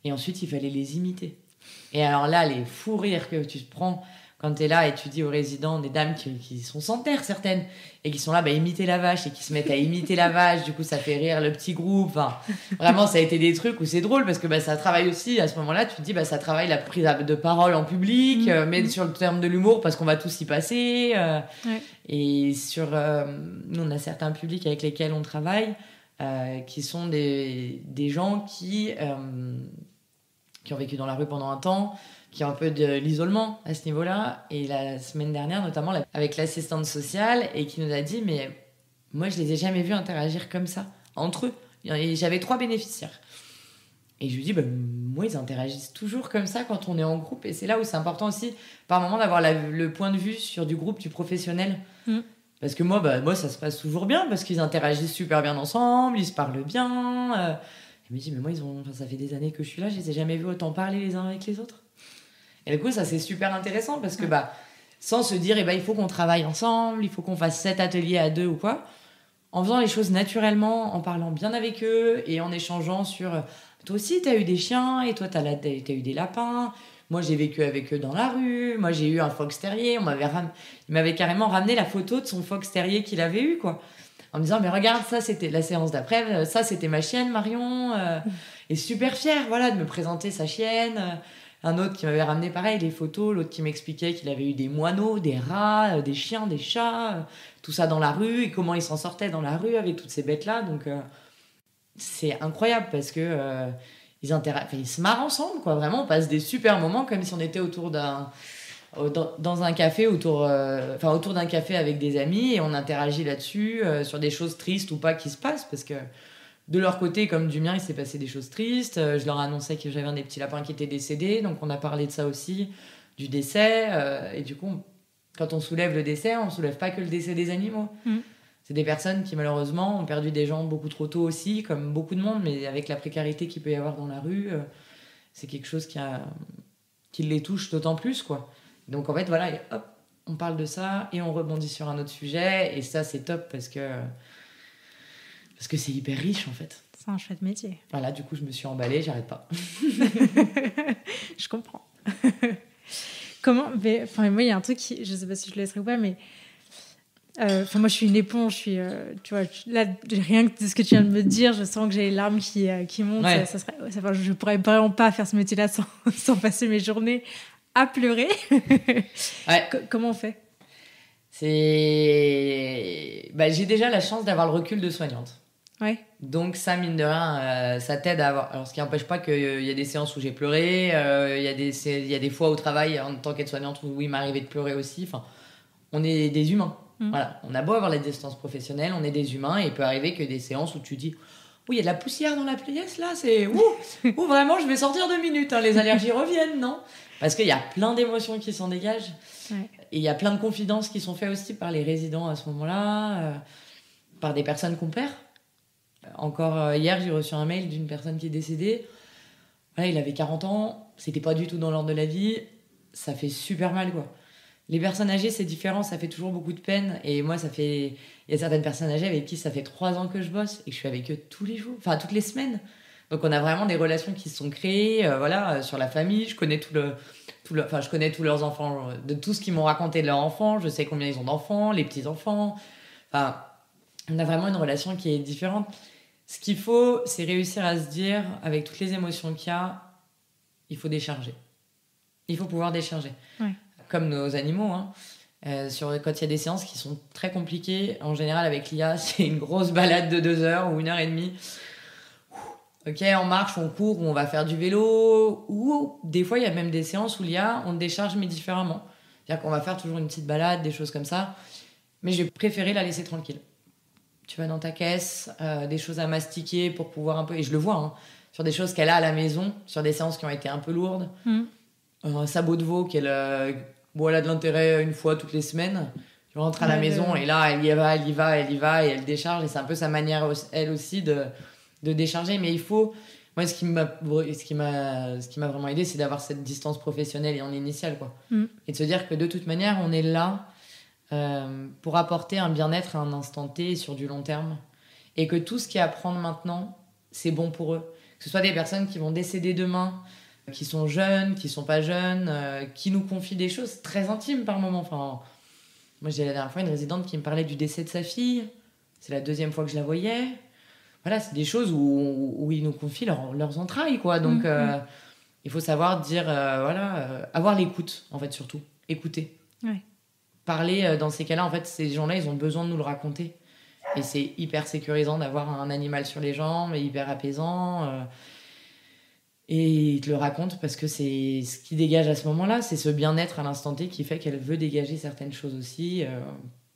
Et ensuite, il fallait les imiter. Et alors là, les fous rires que tu te prends quand tu es là et tu dis aux résidents, des dames qui sont centenaires certaines, et qui sont là, imiter la vache, et qui se mettent à imiter la vache, du coup ça fait rire le petit groupe. Enfin, vraiment, ça a été des trucs où c'est drôle, parce que ça travaille aussi, à ce moment-là, tu te dis, ça travaille la prise de parole en public, mais sur le terme de l'humour, parce qu'on va tous y passer. Et nous, on a certains publics avec lesquels on travaille, qui sont des gens qui ont vécu dans la rue pendant un temps, qui ont un peu de l'isolement à ce niveau-là. Et la semaine dernière, notamment, avec l'assistante sociale, et qui nous a dit, mais moi, je les ai jamais vus interagir comme ça, entre eux. Et j'avais 3 bénéficiaires. Et je lui dis, moi, ils interagissent toujours comme ça quand on est en groupe. Et c'est là où c'est important aussi, par moment, d'avoir le point de vue sur du groupe, du professionnel. Parce que moi, ça se passe toujours bien, parce qu'ils interagissent super bien ensemble, ils se parlent bien. Je me dis, mais moi, ça fait des années que je suis là, je les ai jamais vus autant parler les uns avec les autres. Et du coup, ça, c'est super intéressant, parce que sans se dire, il faut qu'on travaille ensemble, il faut qu'on fasse 7 ateliers à 2 ou quoi, en faisant les choses naturellement, en parlant bien avec eux, et en échangeant sur, toi aussi, t'as eu des chiens, et toi, t'as eu des lapins. Moi, j'ai vécu avec eux dans la rue. Moi, j'ai eu un fox terrier. Il m'avait carrément ramené la photo de son fox terrier qu'il avait eu, quoi. En me disant, mais regarde, ça, c'était la séance d'après. Ça, c'était ma chienne, Marion. Et super fière, voilà, de me présenter sa chienne. Un autre qui m'avait ramené, pareil, des photos. L'autre qui m'expliquait qu'il avait eu des moineaux, des rats, des chiens, des chats. Tout ça dans la rue. Et comment il s'en sortait dans la rue avec toutes ces bêtes-là. Donc, c'est incroyable parce que... ils se marrent ensemble, quoi. Vraiment, on passe des super moments comme si on était dans un café autour d'un café avec des amis et on interagit là-dessus sur des choses tristes ou pas qui se passent parce que de leur côté comme du mien il s'est passé des choses tristes. Je leur annonçais que j'avais un des petits lapins qui était décédé, donc on a parlé de ça aussi, du décès et du coup quand on soulève le décès on soulève pas que le décès des animaux. C'est des personnes qui, malheureusement, ont perdu des gens beaucoup trop tôt aussi, comme beaucoup de monde, mais avec la précarité qu'il peut y avoir dans la rue, c'est quelque chose qui les touche d'autant plus, quoi. Donc, en fait, voilà, et hop, on parle de ça et on rebondit sur un autre sujet. Et ça, c'est top parce que c'est hyper riche, en fait. C'est un chouette métier. Voilà, du coup, je me suis emballée, j'arrête pas. Je comprends. Comment... Enfin, moi, il y a un truc, je sais pas si je le laisserai ou pas, mais... moi je suis une éponge, tu vois, là rien que de ce que tu viens de me dire, je sens que j'ai les larmes qui montent. Ouais. Je pourrais vraiment pas faire ce métier-là sans passer mes journées à pleurer. Ouais. Comment on fait? J'ai déjà la chance d'avoir le recul de soignante. Ouais. Donc ça, mine de rien, ça t'aide à avoir... Alors ce qui n'empêche pas qu'il y a des séances où j'ai pleuré, il y a des fois au travail en tant qu'aide-soignante où il m'arrivait de pleurer aussi. Enfin, on est des humains. Voilà, on a beau avoir la distance professionnelle, on est des humains et il peut arriver que des séances où tu dis il y a de la poussière dans la pièce là, c'est vraiment je vais sortir 2 minutes, hein, les allergies reviennent, non? Parce qu'il y a plein d'émotions qui s'en dégagent et il y a plein de confidences qui sont faites aussi par les résidents à ce moment-là, par des personnes qu'on perd. Encore hier, j'ai reçu un mail d'une personne qui est décédée. Voilà, il avait 40 ans, c'était pas du tout dans l'ordre de la vie, ça fait super mal, quoi. Les personnes âgées, c'est différent, ça fait toujours beaucoup de peine. Et moi, il y a certaines personnes âgées avec qui ça fait 3 ans que je bosse et que je suis avec eux tous les jours, enfin toutes les semaines. Donc on a vraiment des relations qui se sont créées, sur la famille. Je connais je connais tous leurs enfants, de tout ce qu'ils m'ont raconté de leurs enfants. Je sais combien ils ont d'enfants, les petits-enfants. Enfin, on a vraiment une relation qui est différente. Ce qu'il faut, c'est réussir à se dire, avec toutes les émotions qu'il y a, il faut décharger. Il faut pouvoir décharger. Ouais. Comme nos animaux, hein. Quand il y a des séances qui sont très compliquées, en général avec l'IA, c'est une grosse balade de 2 heures ou 1h30. Ok, on marche, on court, ou on va faire du vélo, ou des fois il y a même des séances où l'IA, on décharge mais différemment. C'est-à-dire qu'on va faire toujours une petite balade, des choses comme ça, mais je vais préférer la laisser tranquille. Tu vas dans ta caisse, des choses à mastiquer pour pouvoir un peu, et je le vois, hein, sur des choses qu'elle a à la maison, sur des séances qui ont été un peu lourdes. Un sabot de veau qu'elle a de l'intérêt une fois toutes les semaines. Tu rentres à la maison et là, elle y va et elle décharge. Et c'est un peu sa manière, elle aussi, de décharger. Mais il faut... Moi, ce qui m'a vraiment aidé, c'est d'avoir cette distance professionnelle et en initiale, quoi. Et de se dire que de toute manière, on est là pour apporter un bien-être à un instant T sur du long terme. Et que tout ce qu'il y a à prendre maintenant, c'est bon pour eux. Que ce soit des personnes qui vont décéder demain, qui sont jeunes, qui sont pas jeunes, qui nous confient des choses très intimes par moment. Enfin, moi, j'ai la dernière fois une résidente qui me parlait du décès de sa fille. C'est la 2e fois que je la voyais. Voilà, c'est des choses où ils nous confient leurs entrailles, quoi. Donc, il faut savoir dire, avoir l'écoute, en fait, surtout. Écouter. Ouais. Parler, dans ces cas-là, en fait, ces gens-là, ils ont besoin de nous le raconter. Et c'est hyper sécurisant d'avoir un animal sur les jambes, et hyper apaisant. Et il te le raconte parce que c'est ce qui dégage à ce moment-là, c'est ce bien-être à l'instant T qui fait qu'elle veut dégager certaines choses aussi,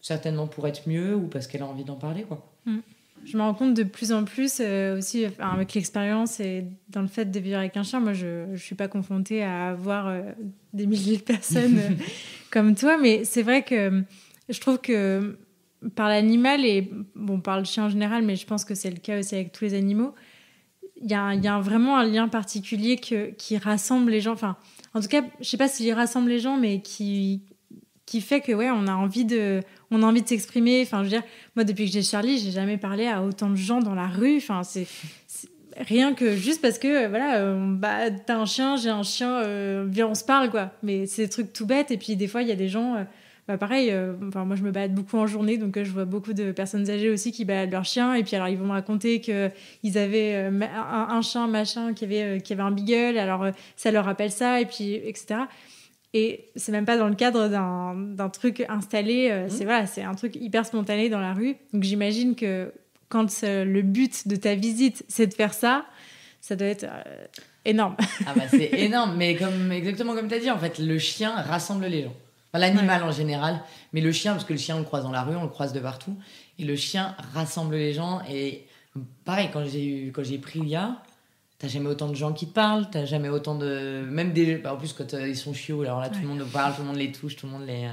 certainement pour être mieux ou parce qu'elle a envie d'en parler, quoi. Je me rends compte de plus en plus aussi avec l'expérience et dans le fait de vivre avec un chien. Moi, je suis pas confrontée à avoir des milliers de personnes comme toi, mais c'est vrai que je trouve que par l'animal et bon, par le chien en général, mais je pense que c'est le cas aussi avec tous les animaux. Il y a vraiment un lien particulier qui rassemble les gens. Enfin, en tout cas, je sais pas s'il rassemble les gens, mais qui fait que ouais, on a envie de s'exprimer. Enfin, je veux dire, moi depuis que j'ai Charlie, j'ai jamais parlé à autant de gens dans la rue. Enfin, c'est rien que juste parce que voilà, bah t'as un chien, j'ai un chien, viens on se parle quoi. Mais c'est des trucs tout bêtes. Et puis des fois il y a des gens, bah pareil. Enfin moi je me balade beaucoup en journée, donc je vois beaucoup de personnes âgées aussi qui baladent leur chien. Et puis alors ils vont me raconter que ils avaient un chien machin qui avait un beagle. Alors ça leur rappelle ça et puis etc. Et c'est même pas dans le cadre d'un truc installé. C'est un truc hyper spontané dans la rue. Donc j'imagine que quand le but de ta visite, c'est de faire ça, ça doit être énorme. Ah bah c'est énorme, mais exactement comme tu as dit, en fait, le chien rassemble les gens. Enfin, l'animal en général, mais le chien, parce que le chien, on le croise dans la rue, on le croise de partout. Et le chien rassemble les gens. Et pareil, quand j'ai pris Lia, t'as jamais autant de gens qui te parlent, t'as jamais autant de... Même des... Bah, en plus, quand ils sont chiots, alors là, tout le monde nous parle, tout le monde les touche, tout le monde les...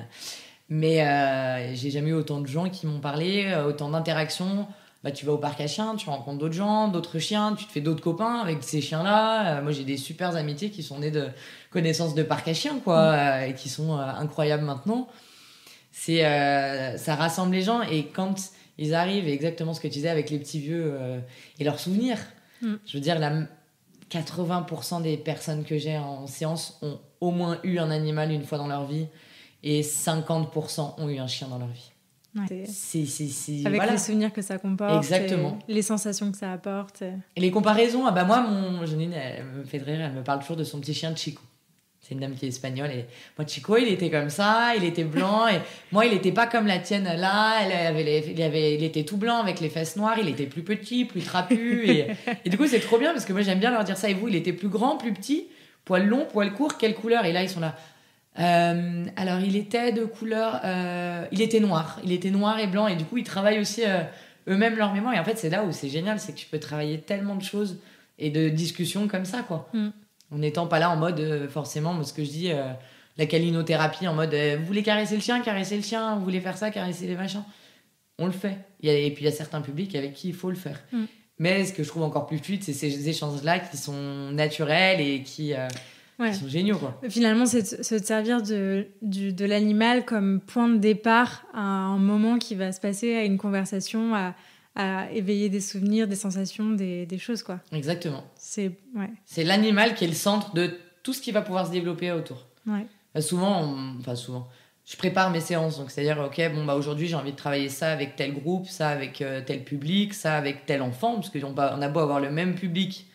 Mais j'ai jamais eu autant de gens qui m'ont parlé, autant d'interactions. Bah, tu vas au parc à chiens, tu rencontres d'autres gens, d'autres chiens, tu te fais d'autres copains avec ces chiens-là. Moi, j'ai des super amitiés qui sont nées de connaissances de parc à chiens, quoi, et qui sont incroyables maintenant. Ça rassemble les gens, et quand ils arrivent, et exactement ce que tu disais avec les petits vieux et leurs souvenirs, je veux dire, 80% des personnes que j'ai en séance ont au moins eu un animal une fois dans leur vie, et 50% ont eu un chien dans leur vie. Ouais. Avec les souvenirs que ça comporte. Exactement. Les sensations que ça apporte. Et les comparaisons, ah bah moi, Janine, elle me fait rire, elle me parle toujours de son petit chien Chico. C'est une dame qui est espagnole. Et moi, Chico, il était comme ça, il était blanc. Et moi, il était pas comme la tienne là. Il était tout blanc avec les fesses noires. Il était plus petit, plus trapu. Et du coup, c'est trop bien parce que moi, j'aime bien leur dire ça. Et vous, il était plus grand, plus petit, poil long, poil court, quelle couleur? Et là, ils sont là. Alors, il était de couleur. Il était noir. Il était noir et blanc. Et du coup, ils travaillent aussi eux-mêmes leur mémoire. Et en fait, c'est là où c'est génial. C'est que tu peux travailler tellement de choses et de discussions comme ça, quoi. En n'étant pas là en mode, forcément, ce que je dis, la câlinothérapie, en mode, vous voulez caresser le chien, vous voulez faire ça, caresser les machins. On le fait. Et puis, il y a certains publics avec qui il faut le faire. Mais ce que je trouve encore plus fluide, c'est ces échanges-là qui sont naturels et qui sont géniaux, quoi. Finalement, c'est de servir de l'animal comme point de départ à un moment qui va se passer, à une conversation, à éveiller des souvenirs, des sensations, des choses, quoi. Exactement. C'est l'animal qui est le centre de tout ce qui va pouvoir se développer autour. Ouais. Souvent, je prépare mes séances. Donc, c'est-à-dire, ok, bon, bah, aujourd'hui, j'ai envie de travailler ça avec tel groupe, ça avec tel public, ça avec tel enfant, parce qu'on a beau avoir le même public.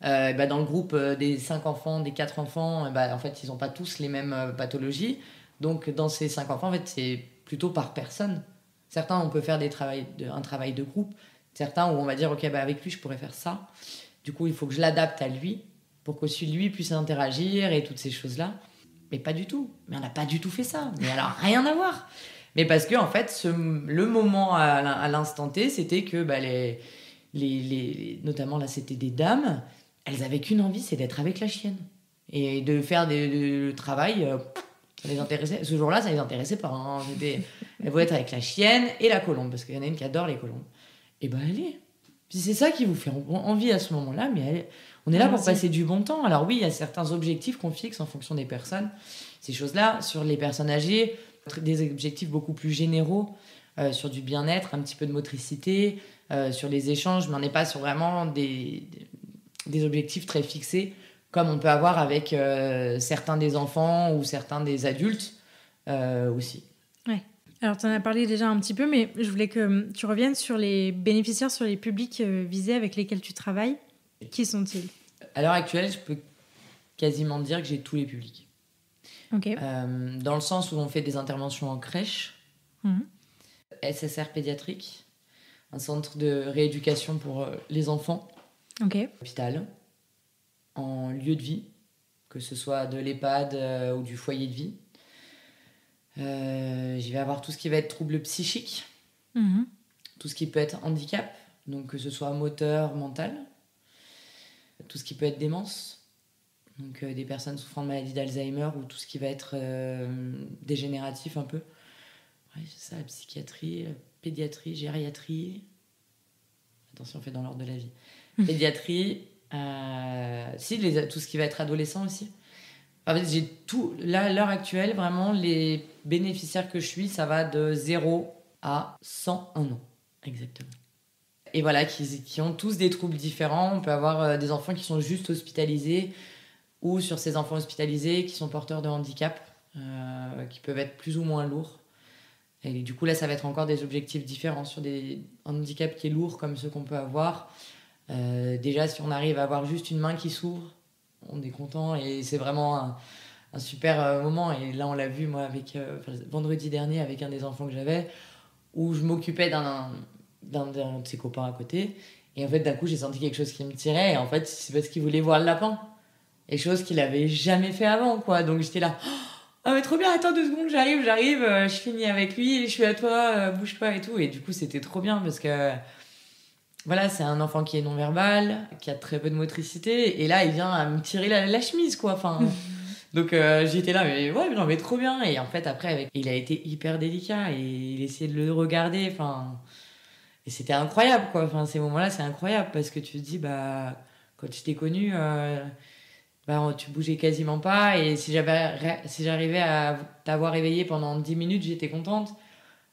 Bah, dans le groupe des 5 enfants, des 4 enfants, bah, en fait, ils n'ont pas tous les mêmes pathologies. Donc, dans ces 5 enfants, en fait, c'est plutôt par personne. Certains, on peut faire un travail de groupe. Certains, où on va dire, ok, bah, avec lui, je pourrais faire ça. Du coup, il faut que je l'adapte à lui pour qu'aussi lui puisse interagir et toutes ces choses-là. Mais pas du tout. Mais on n'a pas du tout fait ça. Mais alors, rien à voir. Mais parce que, en fait, le moment à l'instant T, c'était que bah, notamment là, c'était des dames. Elles avaient qu'une envie, c'est d'être avec la chienne. Et de faire le travail, ça les intéressait. Ce jour-là, ça les intéressait pas. Hein. Elles voulaient être avec la chienne et la colombe, parce qu'il y en a une qui adore les colombes. Et ben, allez. Puis c'est ça qui vous fait envie à ce moment-là, mais on est là pour passer du bon temps. Alors oui, il y a certains objectifs qu'on fixe en fonction des personnes. Ces choses-là, sur les personnes âgées, des objectifs beaucoup plus généraux, sur du bien-être, un petit peu de motricité, sur les échanges, mais on n'est pas sur vraiment des objectifs très fixés, comme on peut avoir avec certains des enfants ou certains des adultes aussi. Ouais. Alors, tu en as parlé déjà un petit peu, mais je voulais que tu reviennes sur les bénéficiaires, sur les publics visés avec lesquels tu travailles. Qui sont-ils ? À l'heure actuelle, je peux quasiment dire que j'ai tous les publics. Okay. Dans le sens où on fait des interventions en crèche, SSR pédiatrique, un centre de rééducation pour les enfants, hôpital, en lieu de vie, que ce soit de l'EHPAD ou du foyer de vie. J'y vais avoir tout ce qui va être troubles psychiques, tout ce qui peut être handicap, donc que ce soit moteur, mental, tout ce qui peut être démence, donc des personnes souffrant de maladie d'Alzheimer ou tout ce qui va être dégénératif un peu, Ouais, c'est ça, la psychiatrie, la pédiatrie, gériatrie. Attention, on fait dans l'ordre de la vie. Pédiatrie, tout ce qui va être adolescent aussi. En fait, j'ai tout. Là, à l'heure actuelle, vraiment, les bénéficiaires que je suis, ça va de 0 à 101 ans. Exactement. Et voilà, qui ont tous des troubles différents. On peut avoir des enfants qui sont juste hospitalisés ou sur ces enfants hospitalisés qui sont porteurs de handicap, qui peuvent être plus ou moins lourds. Et du coup, là, ça va être encore des objectifs différents sur un handicap qui est lourd comme ceux qu'on peut avoir. Déjà, si on arrive à avoir juste une main qui s'ouvre, on est content et c'est vraiment un super moment. Et là, on l'a vu, moi, vendredi dernier, avec un des enfants que j'avais, où je m'occupais d'un de ses copains à côté. Et en fait, d'un coup, j'ai senti quelque chose qui me tirait. Et en fait, c'est parce qu'il voulait voir le lapin. Et chose qu'il avait jamais fait avant, quoi. Donc, j'étais là... Ah mais trop bien, attends 2 secondes, j'arrive, je finis avec lui, je suis à toi, bouge-toi et tout. Et du coup, c'était trop bien parce que, voilà, c'est un enfant qui est non-verbal, qui a très peu de motricité. Et là, il vient à me tirer la chemise, quoi. Enfin, donc, j'étais là, mais ouais, j'en vais trop bien. Et en fait, après, il a été hyper délicat et il essayait de le regarder. Enfin, et c'était incroyable, quoi. Enfin, ces moments-là, c'est incroyable parce que tu te dis, bah, quand je t'ai connu... tu bougeais quasiment pas et si j'arrivais à t'avoir éveillé pendant 10 minutes, j'étais contente.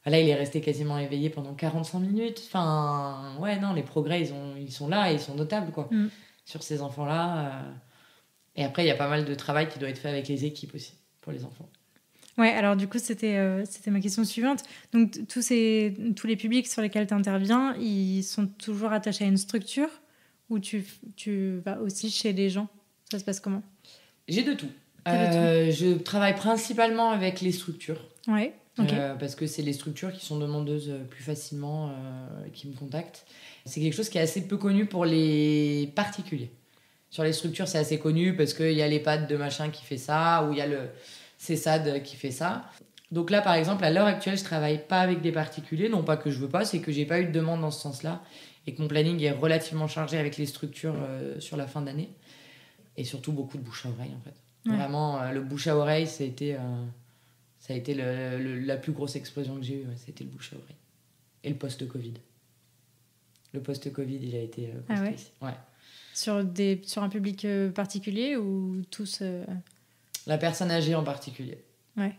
Là, il est resté quasiment éveillé pendant 45 minutes. Enfin, ouais, non, les progrès, ils sont là et ils sont notables, quoi, sur ces enfants-là. Et après, il y a pas mal de travail qui doit être fait avec les équipes aussi, pour les enfants. Ouais, alors du coup, c'était ma question suivante. Donc, tous les publics sur lesquels tu interviens, ils sont toujours attachés à une structure ou tu vas aussi chez les gens? Ça se passe comment? J'ai de tout. Je travaille principalement avec les structures. Ouais, ok. Parce que c'est les structures qui sont demandeuses plus facilement, qui me contactent. C'est quelque chose qui est assez peu connu pour les particuliers. Sur les structures, c'est assez connu parce qu'il y a l'EHPAD de machin qui fait ça, ou il y a le CESAD qui fait ça. Donc là, par exemple, à l'heure actuelle, je travaille pas avec des particuliers. Non pas que je veux pas, c'est que j'ai pas eu de demande dans ce sens-là et que mon planning est relativement chargé avec les structures sur la fin d'année. Et surtout beaucoup de bouche à oreille, en fait. Ouais. Vraiment, le bouche à oreille, ça a été la plus grosse explosion que j'ai eue. Ouais, c'était le bouche à oreille. Et le post-Covid. Le post-Covid, il a été compliqué. Ah ouais. Ouais. Sur un public particulier ou tous La personne âgée en particulier. Ouais.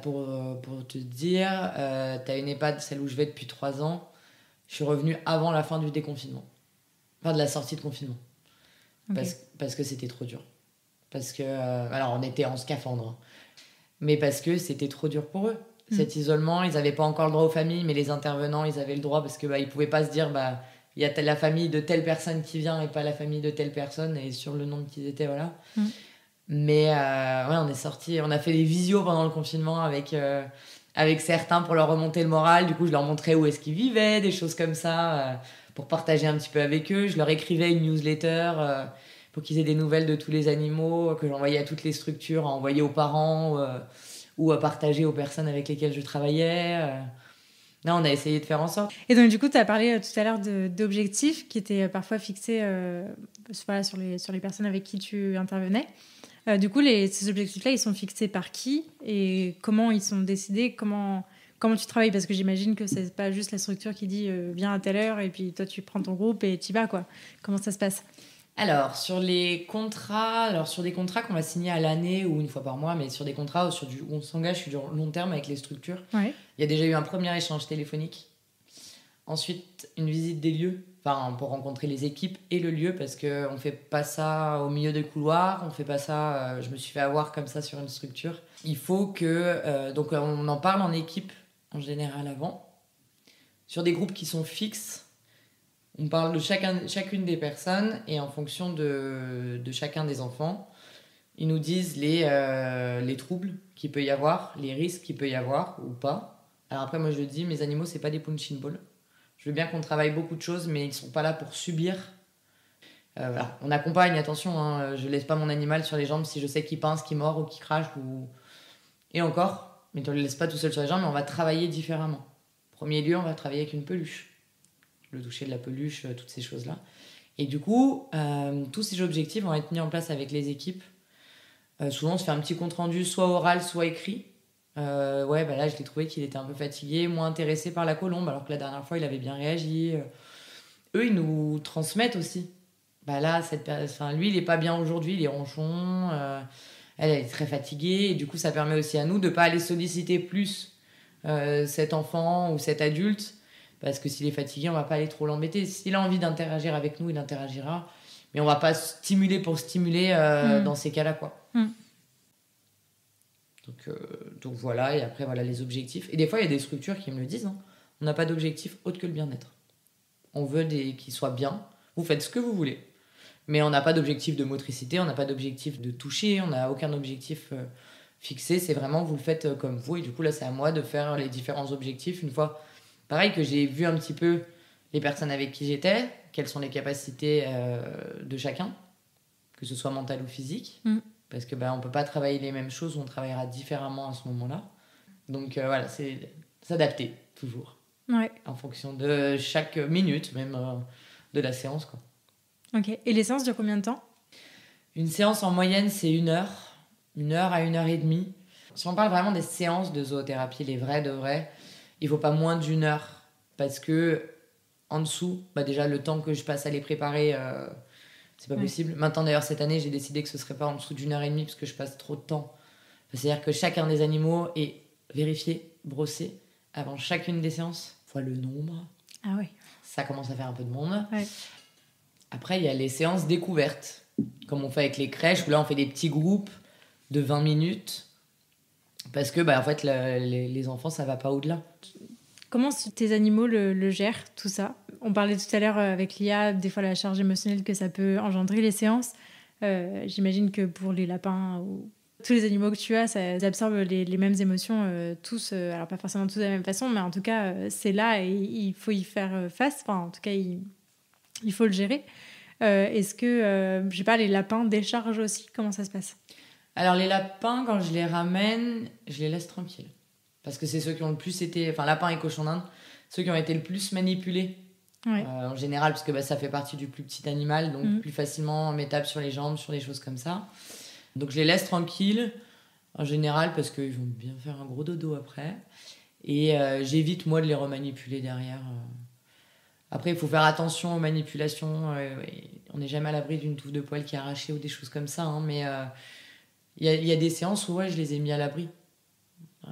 Pour te dire, t'as une EHPAD, celle où je vais depuis 3 ans. Je suis revenue avant la fin du déconfinement. Enfin, de la sortie de confinement. Okay. Parce que c'était trop dur. Parce que... alors, on était en scaphandre. Hein. Mais parce que c'était trop dur pour eux. Cet isolement, ils n'avaient pas encore le droit aux familles, mais les intervenants, ils avaient le droit parce que ils pouvaient pas se dire il y a la famille de telle personne qui vient et pas la famille de telle personne, et sur le nombre qu'ils étaient, voilà. Mais ouais, on est sortis, on a fait des visios pendant le confinement avec certains pour leur remonter le moral. Du coup, je leur montrais où est-ce qu'ils vivaient, des choses comme ça, pour partager un petit peu avec eux. Je leur écrivais une newsletter pour qu'ils aient des nouvelles de tous les animaux, que j'envoyais à toutes les structures, à envoyer aux parents ou à partager aux personnes avec lesquelles je travaillais. Là, on a essayé de faire en sorte. Et donc, du coup, tu as parlé tout à l'heure d'objectifs qui étaient parfois fixés voilà, sur les personnes avec qui tu intervenais. Du coup, ces objectifs-là, ils sont fixés par qui et comment ils sont décidés? Comment tu travailles? Parce que j'imagine que c'est pas juste la structure qui dit viens à telle heure et puis toi, tu prends ton groupe et tu y vas, quoi. Comment ça se passe? Alors, sur des contrats qu'on va signer à l'année ou une fois par mois, mais sur des contrats où on s'engage sur du long terme avec les structures, il y a déjà eu un premier échange téléphonique. Ensuite, une visite des lieux, pour rencontrer les équipes et le lieu, parce qu'on ne fait pas ça au milieu des couloirs, on ne fait pas ça, je me suis fait avoir comme ça sur une structure. Il faut que... donc, on en parle en équipe, en général, avant. Sur des groupes qui sont fixes, on parle de chacune des personnes et en fonction de chacun des enfants, ils nous disent les troubles qu'il peut y avoir, les risques qu'il peut y avoir ou pas. Alors après, moi je dis, mes animaux, c'est pas des punching balls. Je veux bien qu'on travaille beaucoup de choses, mais ils sont pas là pour subir. Voilà. On accompagne, attention, hein, je laisse pas mon animal sur les jambes si je sais qu'il pince, qu'il mord ou qu'il crache. Et encore, mais on le laisse pas tout seul sur les jambes, mais on va travailler différemment. Premier lieu, on va travailler avec une peluche. Le toucher de la peluche, toutes ces choses-là. Et du coup, tous ces objectifs vont être mis en place avec les équipes. Souvent, on se fait un petit compte-rendu, soit oral, soit écrit, Ouais, bah là, je l'ai trouvé qu'il était un peu fatigué, moins intéressé par la colombe, alors que la dernière fois, il avait bien réagi. Eux, ils nous transmettent aussi. Bah là, lui, il est pas bien aujourd'hui, il est ronchon. Elle est très fatiguée. Et du coup, ça permet aussi à nous de pas aller solliciter plus cet enfant ou cet adulte. Parce que s'il est fatigué, on va pas aller trop l'embêter. S'il a envie d'interagir avec nous, il interagira. Mais on va pas stimuler pour stimuler dans ces cas-là, quoi. Donc voilà, et après, voilà les objectifs. Et des fois, il y a des structures qui me le disent. Hein. On n'a pas d'objectif autre que le bien-être. On veut qu'ils soient bien. Vous faites ce que vous voulez. Mais on n'a pas d'objectif de motricité, on n'a pas d'objectif de toucher, on n'a aucun objectif fixé. C'est vraiment, vous le faites comme vous. Et du coup, là, c'est à moi de faire les différents objectifs. Une fois, pareil, que j'ai vu un petit peu les personnes avec qui j'étais, quelles sont les capacités de chacun, que ce soit mental ou physique. Parce que on peut pas travailler les mêmes choses, on travaillera différemment à ce moment-là. Donc voilà, c'est s'adapter toujours. Ouais. En fonction de chaque minute, même de la séance, quoi. Ok. Et les séances durent combien de temps ? Une séance en moyenne, c'est 1 heure. 1 heure à 1h30. Si on parle vraiment des séances de zoothérapie, les vraies de vraies, il faut pas moins d'1 heure. Parce que en dessous, déjà le temps que je passe à les préparer, c'est pas possible. Maintenant d'ailleurs, cette année, j'ai décidé que ce serait pas en dessous d'1h30 parce que je passe trop de temps. C'est-à-dire que chacun des animaux est vérifié, brossé avant chacune des séances, fois le nombre. Ah ouais. Ça commence à faire un peu de monde. Ouais. Après, il y a les séances découvertes, comme on fait avec les crèches, où là, on fait des petits groupes de 20 minutes. Parce que, en fait, les enfants, ça va pas au-delà. Comment tes animaux le gèrent, tout ça ? On parlait tout à l'heure avec Lia, des fois la charge émotionnelle que ça peut engendrer les séances. J'imagine que pour les lapins ou tous les animaux que tu as, ça absorbe les mêmes émotions tous. Alors pas forcément tous de la même façon, mais en tout cas, c'est là et il faut y faire face. Enfin, en tout cas, il faut le gérer. Est-ce que, je sais pas, les lapins déchargent aussi ? Comment ça se passe ? Alors les lapins, quand je les ramène, je les laisse tranquilles. Parce que c'est ceux qui ont le plus été... Enfin, lapins et cochons d'Inde, ceux qui ont été le plus manipulés. Ouais. En général, parce que ça fait partie du plus petit animal, donc plus facilement on met tape sur les jambes, sur des choses comme ça. Donc je les laisse tranquilles, en général, parce qu'ils vont bien faire un gros dodo après. Et j'évite, moi, de les remanipuler derrière. Après, il faut faire attention aux manipulations. On n'est jamais à l'abri d'une touffe de poil qui est arrachée ou des choses comme ça. Hein, mais il y a des séances où je les ai mis à l'abri.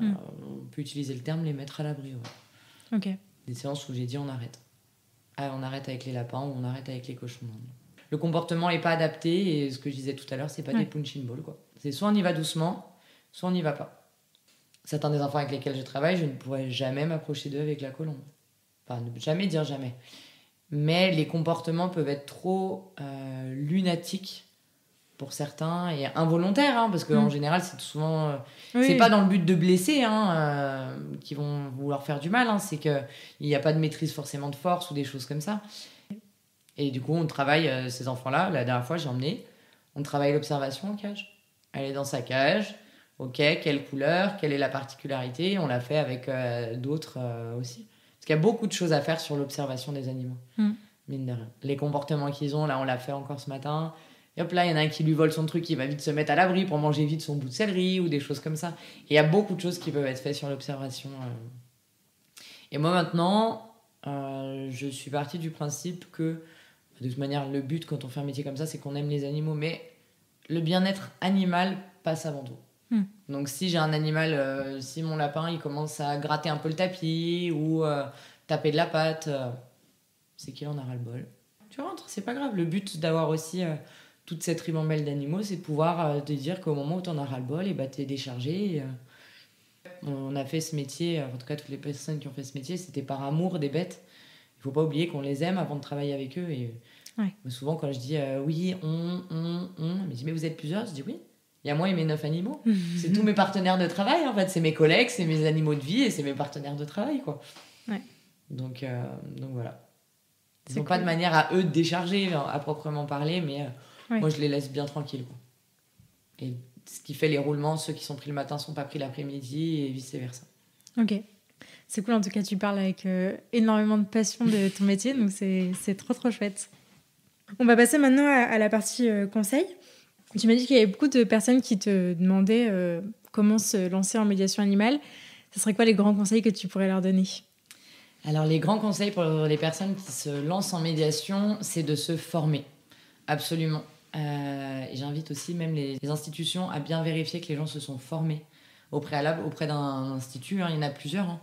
On peut utiliser le terme les mettre à l'abri. Ouais. Ok. Des séances où j'ai dit on arrête. On arrête avec les lapins ou on arrête avec les cochons d'Inde. Le comportement n'est pas adapté et ce que je disais tout à l'heure, c'est pas des punching balls, quoi. C'est soit on y va doucement, soit on n'y va pas. Certains des enfants avec lesquels je travaille, je ne pourrais jamais m'approcher d'eux avec la colombe. Enfin, ne jamais dire jamais. Mais les comportements peuvent être trop lunatiques pour certains et involontaires, hein, parce qu'en général, c'est souvent... c'est pas dans le but de blesser qu'ils vont vouloir faire du mal, hein, c'est qu'il n'y a pas de maîtrise forcément de force ou des choses comme ça. Et du coup, on travaille ces enfants-là. La dernière fois, j'ai emmené, on travaille l'observation en cage. Elle est dans sa cage. Ok, quelle couleur, quelle est la particularité ? On l'a fait avec d'autres aussi. Parce qu'il y a beaucoup de choses à faire sur l'observation des animaux. Mine de rien. Les comportements qu'ils ont, là, on l'a fait encore ce matin. Et hop là, il y en a un qui lui vole son truc, il va vite se mettre à l'abri pour manger vite son bout de céleri ou des choses comme ça. Et il y a beaucoup de choses qui peuvent être faites sur l'observation. Et moi, maintenant, je suis partie du principe que, de toute manière, le but quand on fait un métier comme ça, c'est qu'on aime les animaux. Mais le bien-être animal passe avant tout. Donc si j'ai un animal, si mon lapin il commence à gratter un peu le tapis ou taper de la patte, c'est qu'il en aura le bol. Tu rentres, c'est pas grave. Le but d'avoir aussi toute cette ribambelle d'animaux, c'est de pouvoir te dire qu'au moment où t'en auras le bol, t'es déchargé. On a fait ce métier, en tout cas toutes les personnes qui ont fait ce métier, c'était par amour des bêtes. Il faut pas oublier qu'on les aime avant de travailler avec eux. Et souvent quand je dis oui, on me dit mais vous êtes plusieurs, je dis oui. Il y a moi et mes 9 animaux. C'est tous mes partenaires de travail, en fait. C'est mes collègues, c'est mes animaux de vie et c'est mes partenaires de travail, quoi. Ouais. Donc voilà. Ils n'ont pas de manière à eux de décharger, à proprement parler, mais moi, je les laisse bien tranquilles, quoi. Et ce qui fait les roulements, ceux qui sont pris le matin sont pas pris l'après-midi et vice-versa. Ok. C'est cool, en tout cas, tu parles avec énormément de passion de ton métier, donc c'est trop, trop chouette. On va passer maintenant à la partie conseil. Tu m'as dit qu'il y avait beaucoup de personnes qui te demandaient comment se lancer en médiation animale, ce serait quoi les grands conseils que tu pourrais leur donner ? Alors, les grands conseils pour les personnes qui se lancent en médiation, c'est de se former. Absolument. Et j'invite aussi même les institutions à bien vérifier que les gens se sont formés au préalable auprès d'un institut. Il y en a plusieurs,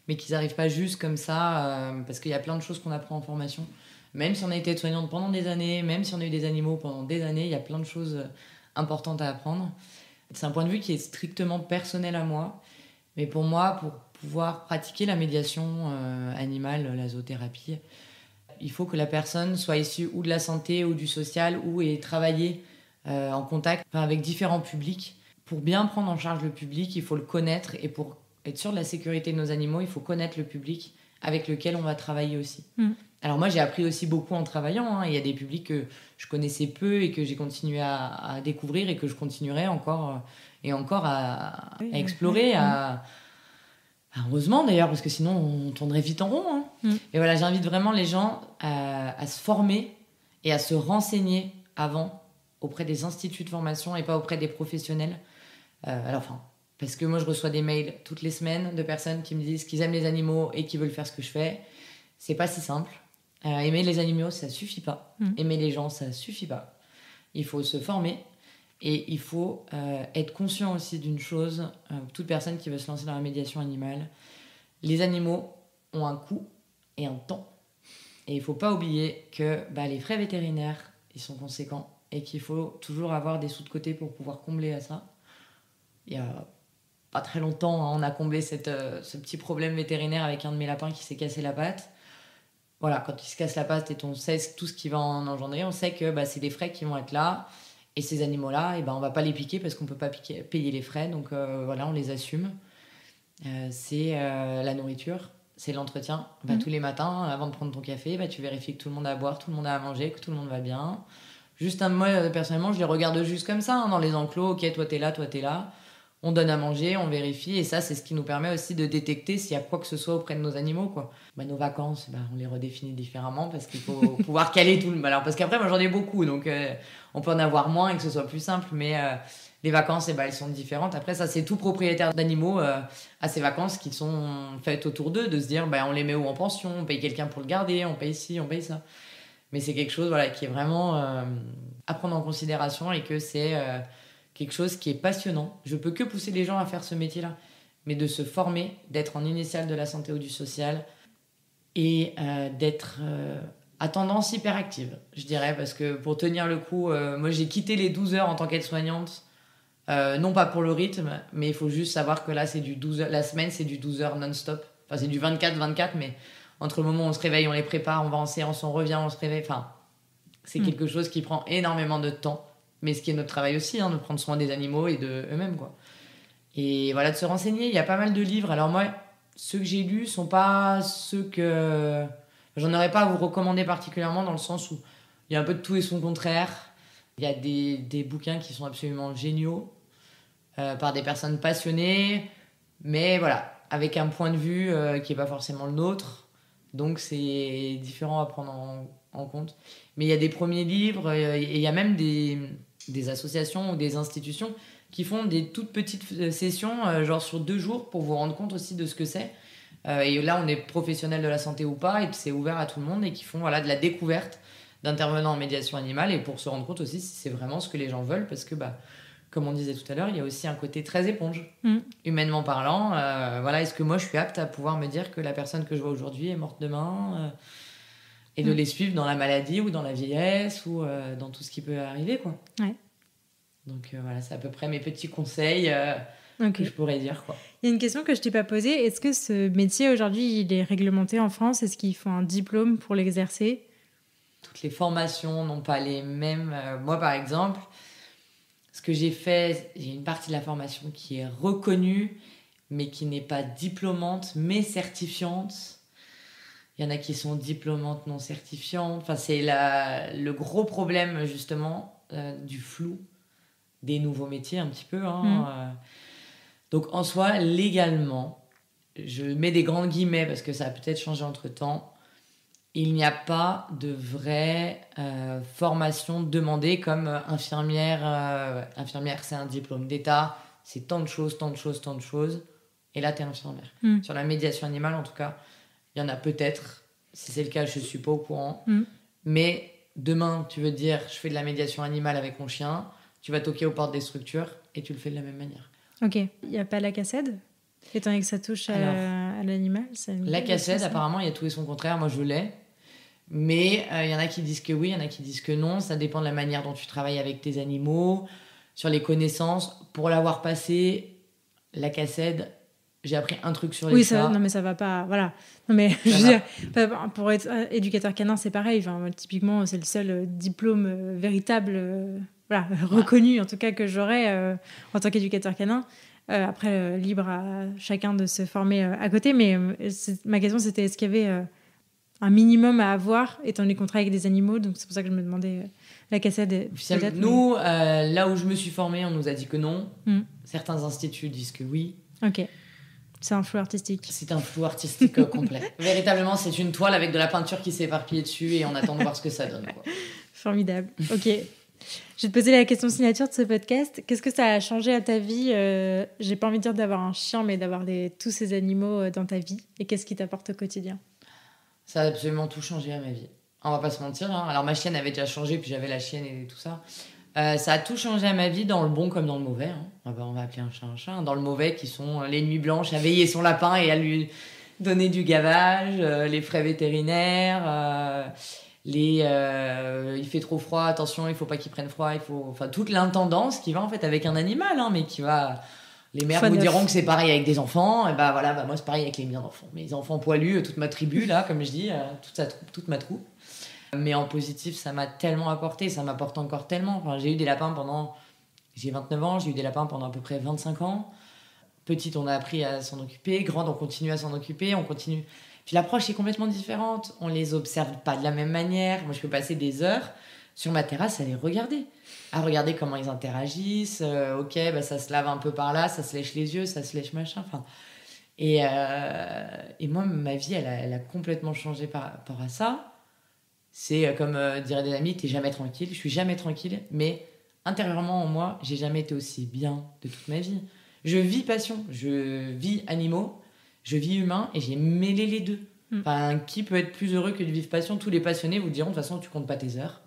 mais qu'ils n'arrivent pas juste comme ça, parce qu'il y a plein de choses qu'on apprend en formation. Même si on a été aide-soignante pendant des années, même si on a eu des animaux pendant des années, il y a plein de choses importantes à apprendre. C'est un point de vue qui est strictement personnel à moi. Mais pour moi, pour pouvoir pratiquer la médiation animale, la zoothérapie, il faut que la personne soit issue ou de la santé ou du social ou ait travaillé en contact avec différents publics. Pour bien prendre en charge le public, il faut le connaître. Et pour être sûr de la sécurité de nos animaux, il faut connaître le public avec lequel on va travailler aussi. Alors moi, j'ai appris aussi beaucoup en travaillant. Il y a des publics que je connaissais peu et que j'ai continué à découvrir et que je continuerai encore et encore à explorer, heureusement d'ailleurs, parce que sinon on tournerait vite en rond. Et voilà, j'invite vraiment les gens à se former et à se renseigner avant auprès des instituts de formation et pas auprès des professionnels. Parce que moi je reçois des mails toutes les semaines de personnes qui me disent qu'ils aiment les animaux et qui veulent faire ce que je fais. C'est pas si simple. Aimer les animaux, ça suffit pas. Aimer les gens, ça suffit pas. Il faut se former. Et il faut être conscient aussi d'une chose, toute personne qui veut se lancer dans la médiation animale, les animaux ont un coût et un temps. Et il ne faut pas oublier que les frais vétérinaires, ils sont conséquents et qu'il faut toujours avoir des sous de côté pour pouvoir combler à ça. Il y a pas très longtemps, on a comblé ce petit problème vétérinaire avec un de mes lapins qui s'est cassé la patte. Voilà, quand il se casse la patte et on sait tout ce qui va en engendrer, on sait que c'est des frais qui vont être là. Et ces animaux-là, on ne va pas les piquer parce qu'on ne peut pas payer les frais. Donc on les assume. C'est la nourriture, c'est l'entretien. Tous les matins, avant de prendre ton café, tu vérifies que tout le monde a à boire, tout le monde a à manger, que tout le monde va bien. Moi, personnellement, je les regarde juste comme ça, dans les enclos. Ok, toi, t'es là. On donne à manger, on vérifie. Et ça, c'est ce qui nous permet aussi de détecter s'il y a quoi que ce soit auprès de nos animaux, quoi. Nos vacances, on les redéfinit différemment parce qu'il faut pouvoir caler tout le... Alors, parce qu'après, moi, j'en ai beaucoup. Donc, on peut en avoir moins et que ce soit plus simple. Mais les vacances, elles sont différentes. Après, ça, c'est tout propriétaire d'animaux à ces vacances qui sont faites autour d'eux. De se dire, on les met où en pension, on paye quelqu'un pour le garder, on paye ci, on paye ça. Mais c'est quelque chose qui est vraiment à prendre en considération et que c'est... quelque chose qui est passionnant. Je peux que pousser les gens à faire ce métier-là, mais de se former, d'être en initiale de la santé ou du social et d'être à tendance hyperactive, je dirais, parce que pour tenir le coup, moi j'ai quitté les 12 heures en tant qu'aide-soignante, non pas pour le rythme, mais il faut juste savoir que là c'est du 12 heures, la semaine c'est du 12 heures non-stop, enfin c'est du 24-24, mais entre le moment où on se réveille, on les prépare, on va en séance, on revient, on se réveille, c'est quelque chose qui prend énormément de temps. Mais ce qui est notre travail aussi, de prendre soin des animaux et de eux-mêmes, quoi. Et voilà, de se renseigner. Il y a pas mal de livres. Alors moi, ceux que j'ai lus sont pas ceux que... J'en aurais pas à vous recommander particulièrement dans le sens où il y a un peu de tout et son contraire. Il y a des bouquins qui sont absolument géniaux par des personnes passionnées, mais voilà, avec un point de vue qui est pas forcément le nôtre. Donc c'est différent à prendre en compte. Mais il y a des premiers livres et il y a même des associations ou des institutions qui font des toutes petites sessions, genre sur 2 jours, pour vous rendre compte aussi de ce que c'est. Et là, on est professionnel de la santé ou pas, et c'est ouvert à tout le monde, et qui font de la découverte d'intervenants en médiation animale, et pour se rendre compte aussi si c'est vraiment ce que les gens veulent, parce que, comme on disait tout à l'heure, il y a aussi un côté très éponge, humainement parlant. Est-ce que moi, je suis apte à pouvoir me dire que la personne que je vois aujourd'hui est morte demain et de les suivre dans la maladie ou dans la vieillesse ou dans tout ce qui peut arriver, quoi. Ouais. Donc c'est à peu près mes petits conseils que je pourrais dire, quoi. Il y a une question que je t'ai pas posée. Est-ce que ce métier aujourd'hui il est réglementé en France ? Est-ce qu'il faut un diplôme pour l'exercer ? Toutes les formations n'ont pas les mêmes. Moi, par exemple, ce que j'ai fait, j'ai une partie de la formation qui est reconnue, mais qui n'est pas diplômante, mais certifiante. Il y en a qui sont diplômantes non certifiantes. Enfin, c'est le gros problème, justement, du flou des nouveaux métiers, un petit peu. Donc, en soi, légalement, je mets des grands guillemets parce que ça a peut-être changé entre-temps, il n'y a pas de vraie formation demandée comme infirmière. Infirmière, c'est un diplôme d'État. c'est tant de choses, tant de choses, tant de choses. Et là, t'es infirmière. Sur la médiation animale, en tout cas, il y en a peut-être. Si c'est le cas, je suis pas au courant. Mais demain, tu veux dire, je fais de la médiation animale avec mon chien, tu vas toquer aux portes des structures et tu le fais de la même manière. Ok. Il n'y a pas la cassette, étant donné que ça touche à l'animal? La cassette, apparemment, il y a tout et son contraire. Moi, je l'ai. Mais il y en a qui disent que oui, il y en a qui disent que non. Ça dépend de la manière dont tu travailles avec tes animaux, sur les connaissances. Pour l'avoir passé, la cassette, j'ai appris un truc sur les chats. Non, mais ça va pas. Voilà. Non, mais je veux dire, pour être éducateur canin, c'est pareil. Enfin, typiquement, c'est le seul diplôme véritable, reconnu en tout cas, que j'aurais en tant qu'éducateur canin. Après, libre à chacun de se former à côté. Mais ma question, c'était est-ce qu'il y avait un minimum à avoir étant les contrats avec des animaux? Donc, c'est pour ça que je me demandais la cassette. Nous, là où je me suis formée, on nous a dit que non. Certains instituts disent que oui. Ok. C'est un flou artistique. C'est un flou artistique complet. Véritablement, c'est une toile avec de la peinture qui s'est éparpillée dessus et on attend de voir ce que ça donne. Quoi. Formidable. Ok. Je vais te poser la question signature de ce podcast. Qu'est-ce que ça a changé à ta vie? J'ai pas envie de dire d'avoir un chien, mais d'avoir tous ces animaux dans ta vie. Et qu'est-ce qui t'apporte au quotidien? Ça a absolument tout changé à ma vie. On va pas se mentir. Hein. Alors, ma chienne avait déjà changé, puis j'avais la chienne et tout ça. Ça a tout changé à ma vie, dans le bon comme dans le mauvais. Hein. On va appeler un chat. Dans le mauvais, qui sont les nuits blanches à veiller son lapin et à lui donner du gavage, les frais vétérinaires, il fait trop froid, attention, il faut pas qu'il prenne froid. Enfin, toute l'intendance qui va en fait avec un animal, hein, mais qui va... Les mères vous diront que c'est pareil avec des enfants. Et moi, c'est pareil avec les miens d'enfants. Mes enfants poilus, toute ma tribu, là, comme je dis, toute ma troupe. Mais en positif, ça m'a tellement apporté, ça m'apporte encore tellement. Enfin, j'ai eu des lapins j'ai 29 ans, j'ai eu des lapins pendant à peu près 25 ans. Petite, on a appris à s'en occuper. Grande, on continue à s'en occuper, on continue. Puis l'approche est complètement différente. On les observe pas de la même manière. Moi, je peux passer des heures sur ma terrasse à les regarder. À regarder comment ils interagissent. Ça se lave un peu par là, ça se lèche les yeux, ça se lèche machin. Enfin, et moi, ma vie, elle a complètement changé par rapport à ça. C'est comme diraient des amis, t'es jamais tranquille. Je suis jamais tranquille, mais intérieurement en moi, j'ai jamais été aussi bien de toute ma vie. Je vis passion, je vis animaux, je vis humain et j'ai mêlé les deux. Enfin, qui peut être plus heureux que de vivre passion? Tous les passionnés vous diront de toute façon tu comptes pas tes heures.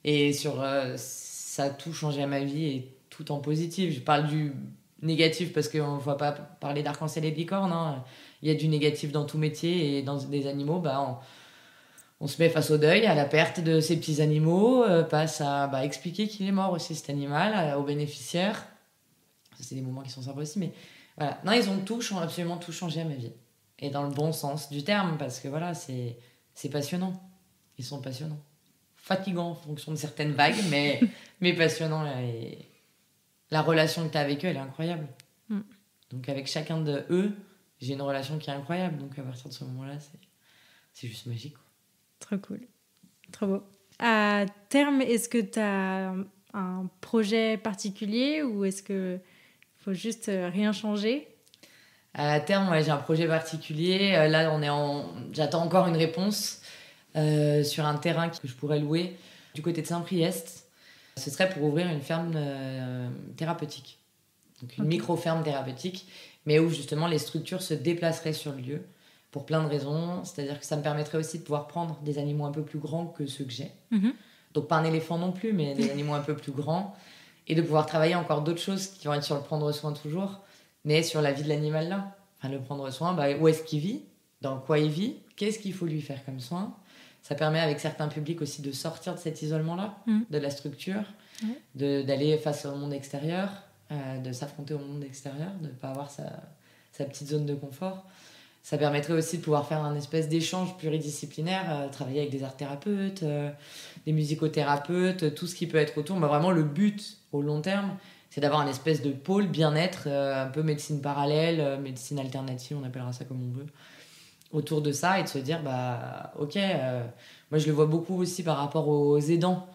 Et ça a tout changé à ma vie et tout en positif. Je parle du négatif parce qu'on ne va pas parler d'arc-en-ciel et de licorne. Hein. Il y a du négatif dans tout métier et dans des animaux, on se met face au deuil, à la perte de ces petits animaux, passe à expliquer qu'il est mort aussi cet animal, aux bénéficiaires. Ça, c'est des moments qui sont sympas aussi, mais voilà. Non, ils ont absolument tout changé à ma vie. Et dans le bon sens du terme, parce que voilà, c'est passionnant. Ils sont passionnants. Fatigants en fonction de certaines vagues, mais passionnants. Et la relation que tu as avec eux, elle est incroyable. Donc avec chacun de eux, j'ai une relation qui est incroyable. Donc à partir de ce moment-là, c'est juste magique. Quoi. Trop cool. Trop beau. À terme, est-ce que tu as un projet particulier ou est-ce qu'il faut juste rien changer? À terme, ouais, j'ai un projet particulier. Là, j'attends encore une réponse sur un terrain que je pourrais louer du côté de Saint-Priest. Ce serait pour ouvrir une ferme thérapeutique. Donc une micro-ferme thérapeutique, mais où justement les structures se déplaceraient sur le lieu. Pour plein de raisons, c'est-à-dire que ça me permettrait aussi de pouvoir prendre des animaux un peu plus grands que ceux que j'ai. Donc pas un éléphant non plus, mais des animaux un peu plus grands. Et de pouvoir travailler encore d'autres choses qui vont être sur le prendre soin toujours, mais sur la vie de l'animal là. Enfin, le prendre soin, où est-ce qu'il vit? Dans quoi il vit? Qu'est-ce qu'il faut lui faire comme soin? Ça permet avec certains publics aussi de sortir de cet isolement-là, de la structure, d'aller face au monde extérieur, de s'affronter au monde extérieur, de ne pas avoir sa petite zone de confort. Ça permettrait aussi de pouvoir faire un espèce d'échange pluridisciplinaire, travailler avec des art-thérapeutes, des musicothérapeutes, tout ce qui peut être autour. Mais vraiment, le but, au long terme, c'est d'avoir un espèce de pôle bien-être, un peu médecine parallèle, médecine alternative, on appellera ça comme on veut, autour de ça, et de se dire, moi je le vois beaucoup aussi par rapport aux aidants.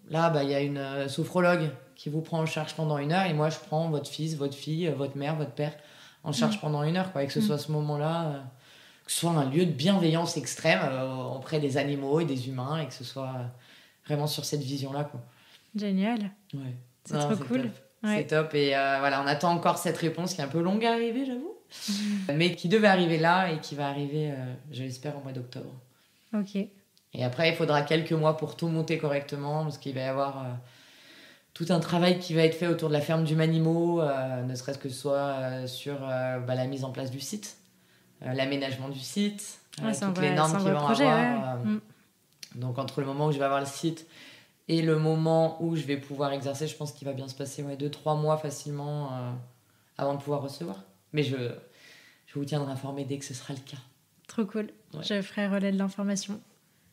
Là, il y a une sophrologue qui vous prend en charge pendant 1 heure, et moi je prends votre fils, votre fille, votre mère, votre père en charge pendant 1 heure, quoi, et que ce soit ce moment-là, que ce soit un lieu de bienveillance extrême auprès des animaux et des humains, et que ce soit vraiment sur cette vision-là, quoi. Génial. Ouais. C'est trop cool. Top. C'est top. Et voilà, on attend encore cette réponse qui est un peu longue à arriver, j'avoue. Mais qui devait arriver là et qui va arriver, je l'espère, au mois d'octobre. Ok. Et après, il faudra quelques mois pour tout monter correctement, parce qu'il va y avoir tout un travail qui va être fait autour de la ferme du Manimo, ne serait-ce que ce soit sur la mise en place du site, l'aménagement du site, toutes les normes qu'ils vont avoir. Donc entre le moment où je vais avoir le site et le moment où je vais pouvoir exercer, je pense qu'il va bien se passer 2-3 mois facilement avant de pouvoir recevoir. Mais je vous tiendrai informé dès que ce sera le cas. Trop cool. Ouais. Je ferai relais de l'information.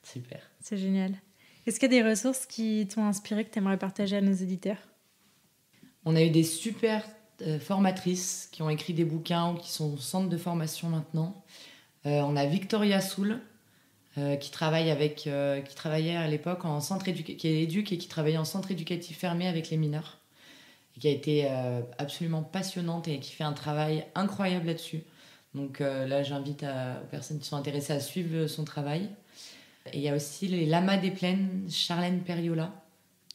Super. C'est génial. Est-ce qu'il y a des ressources qui t'ont inspiré, que tu aimerais partager à nos éditeurs ? On a eu des super formatrices qui ont écrit des bouquins ou qui sont au centre de formation maintenant. On a Victoria Soul qui travaillait à l'époque en centre qui est éduque et qui travaillait en centre éducatif fermé avec les mineurs. Et qui a été absolument passionnante et qui fait un travail incroyable là-dessus. Donc là, j'invite aux personnes qui sont intéressées à suivre son travail. Et il y a aussi les Lamas des Plaines, Charlène Periola,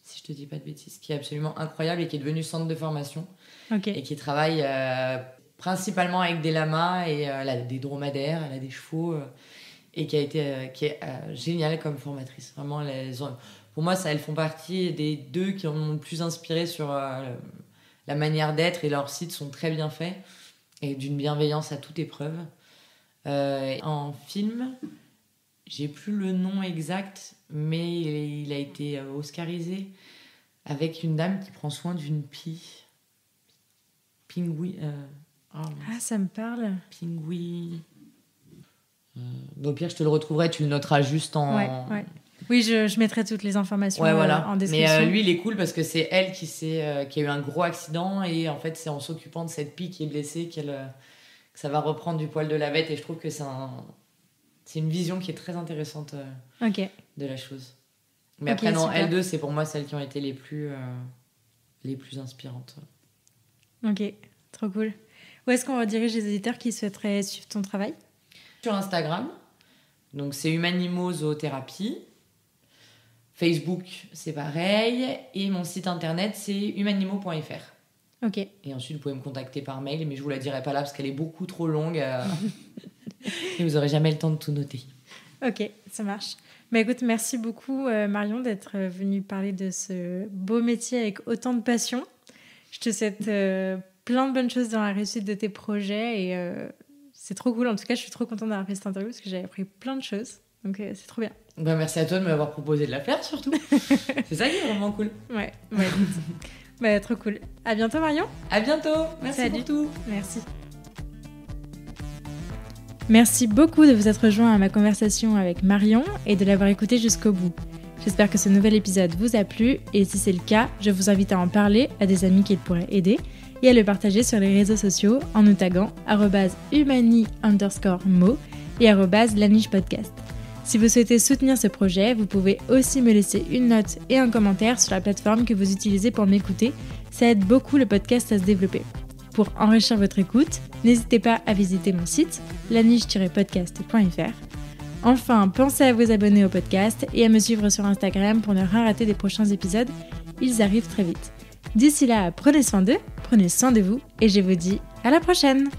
si je te dis pas de bêtises, qui est absolument incroyable et qui est devenue centre de formation. Okay. Et qui travaille principalement avec des lamas et elle a des dromadaires, elle a des chevaux et qui est géniale comme formatrice. Vraiment, pour moi, elles font partie des 2 qui m'ont le plus inspiré sur la manière d'être, et leurs sites sont très bien faits et d'une bienveillance à toute épreuve. En film, j'ai plus le nom exact, mais il a été oscarisé avec une dame qui prend soin d'une pie. Pingui. Ça me parle. Pingui. Au pire, je te le retrouverai, tu le noteras juste en. Ouais. Oui, je mettrai toutes les informations en description. Mais lui, il est cool parce que c'est elle qui a eu un gros accident, et en fait, c'est en s'occupant de cette pie qui est blessée que ça va reprendre du poil de la bête, et je trouve que c'est une vision qui est très intéressante de la chose. Mais après, non, super. L2, c'est pour moi celles qui ont été les plus inspirantes. Ok, trop cool. Où est-ce qu'on redirige les éditeurs qui souhaiteraient suivre ton travail ? Sur Instagram, donc c'est Humanimo Zoothérapie. Facebook, c'est pareil. Et mon site internet, c'est humanimo.fr. Ok. Et ensuite, vous pouvez me contacter par mail, mais je vous la dirai pas là parce qu'elle est beaucoup trop longue et vous aurez jamais le temps de tout noter. Ok, ça marche. Écoute, merci beaucoup Marion d'être venue parler de ce beau métier avec autant de passion. Je te souhaite plein de bonnes choses dans la réussite de tes projets et c'est trop cool. En tout cas, je suis trop contente d'avoir fait cette interview parce que j'ai appris plein de choses. Donc c'est trop bien. Merci à toi de m'avoir proposé de la faire surtout. C'est ça qui est vraiment cool. Ouais. Trop cool. À bientôt Marion. À bientôt. Merci pour tout. Merci. Merci beaucoup de vous être rejoints à ma conversation avec Marion et de l'avoir écouté jusqu'au bout. J'espère que ce nouvel épisode vous a plu et si c'est le cas, je vous invite à en parler à des amis qui le pourraient aider et à le partager sur les réseaux sociaux en nous taguant @humani_mo et @lanichepodcast. Si vous souhaitez soutenir ce projet, vous pouvez aussi me laisser une note et un commentaire sur la plateforme que vous utilisez pour m'écouter. Ça aide beaucoup le podcast à se développer. Pour enrichir votre écoute, n'hésitez pas à visiter mon site laniche-podcast.fr. Enfin, pensez à vous abonner au podcast et à me suivre sur Instagram pour ne rien rater des prochains épisodes. Ils arrivent très vite. D'ici là, prenez soin d'eux, prenez soin de vous et je vous dis à la prochaine!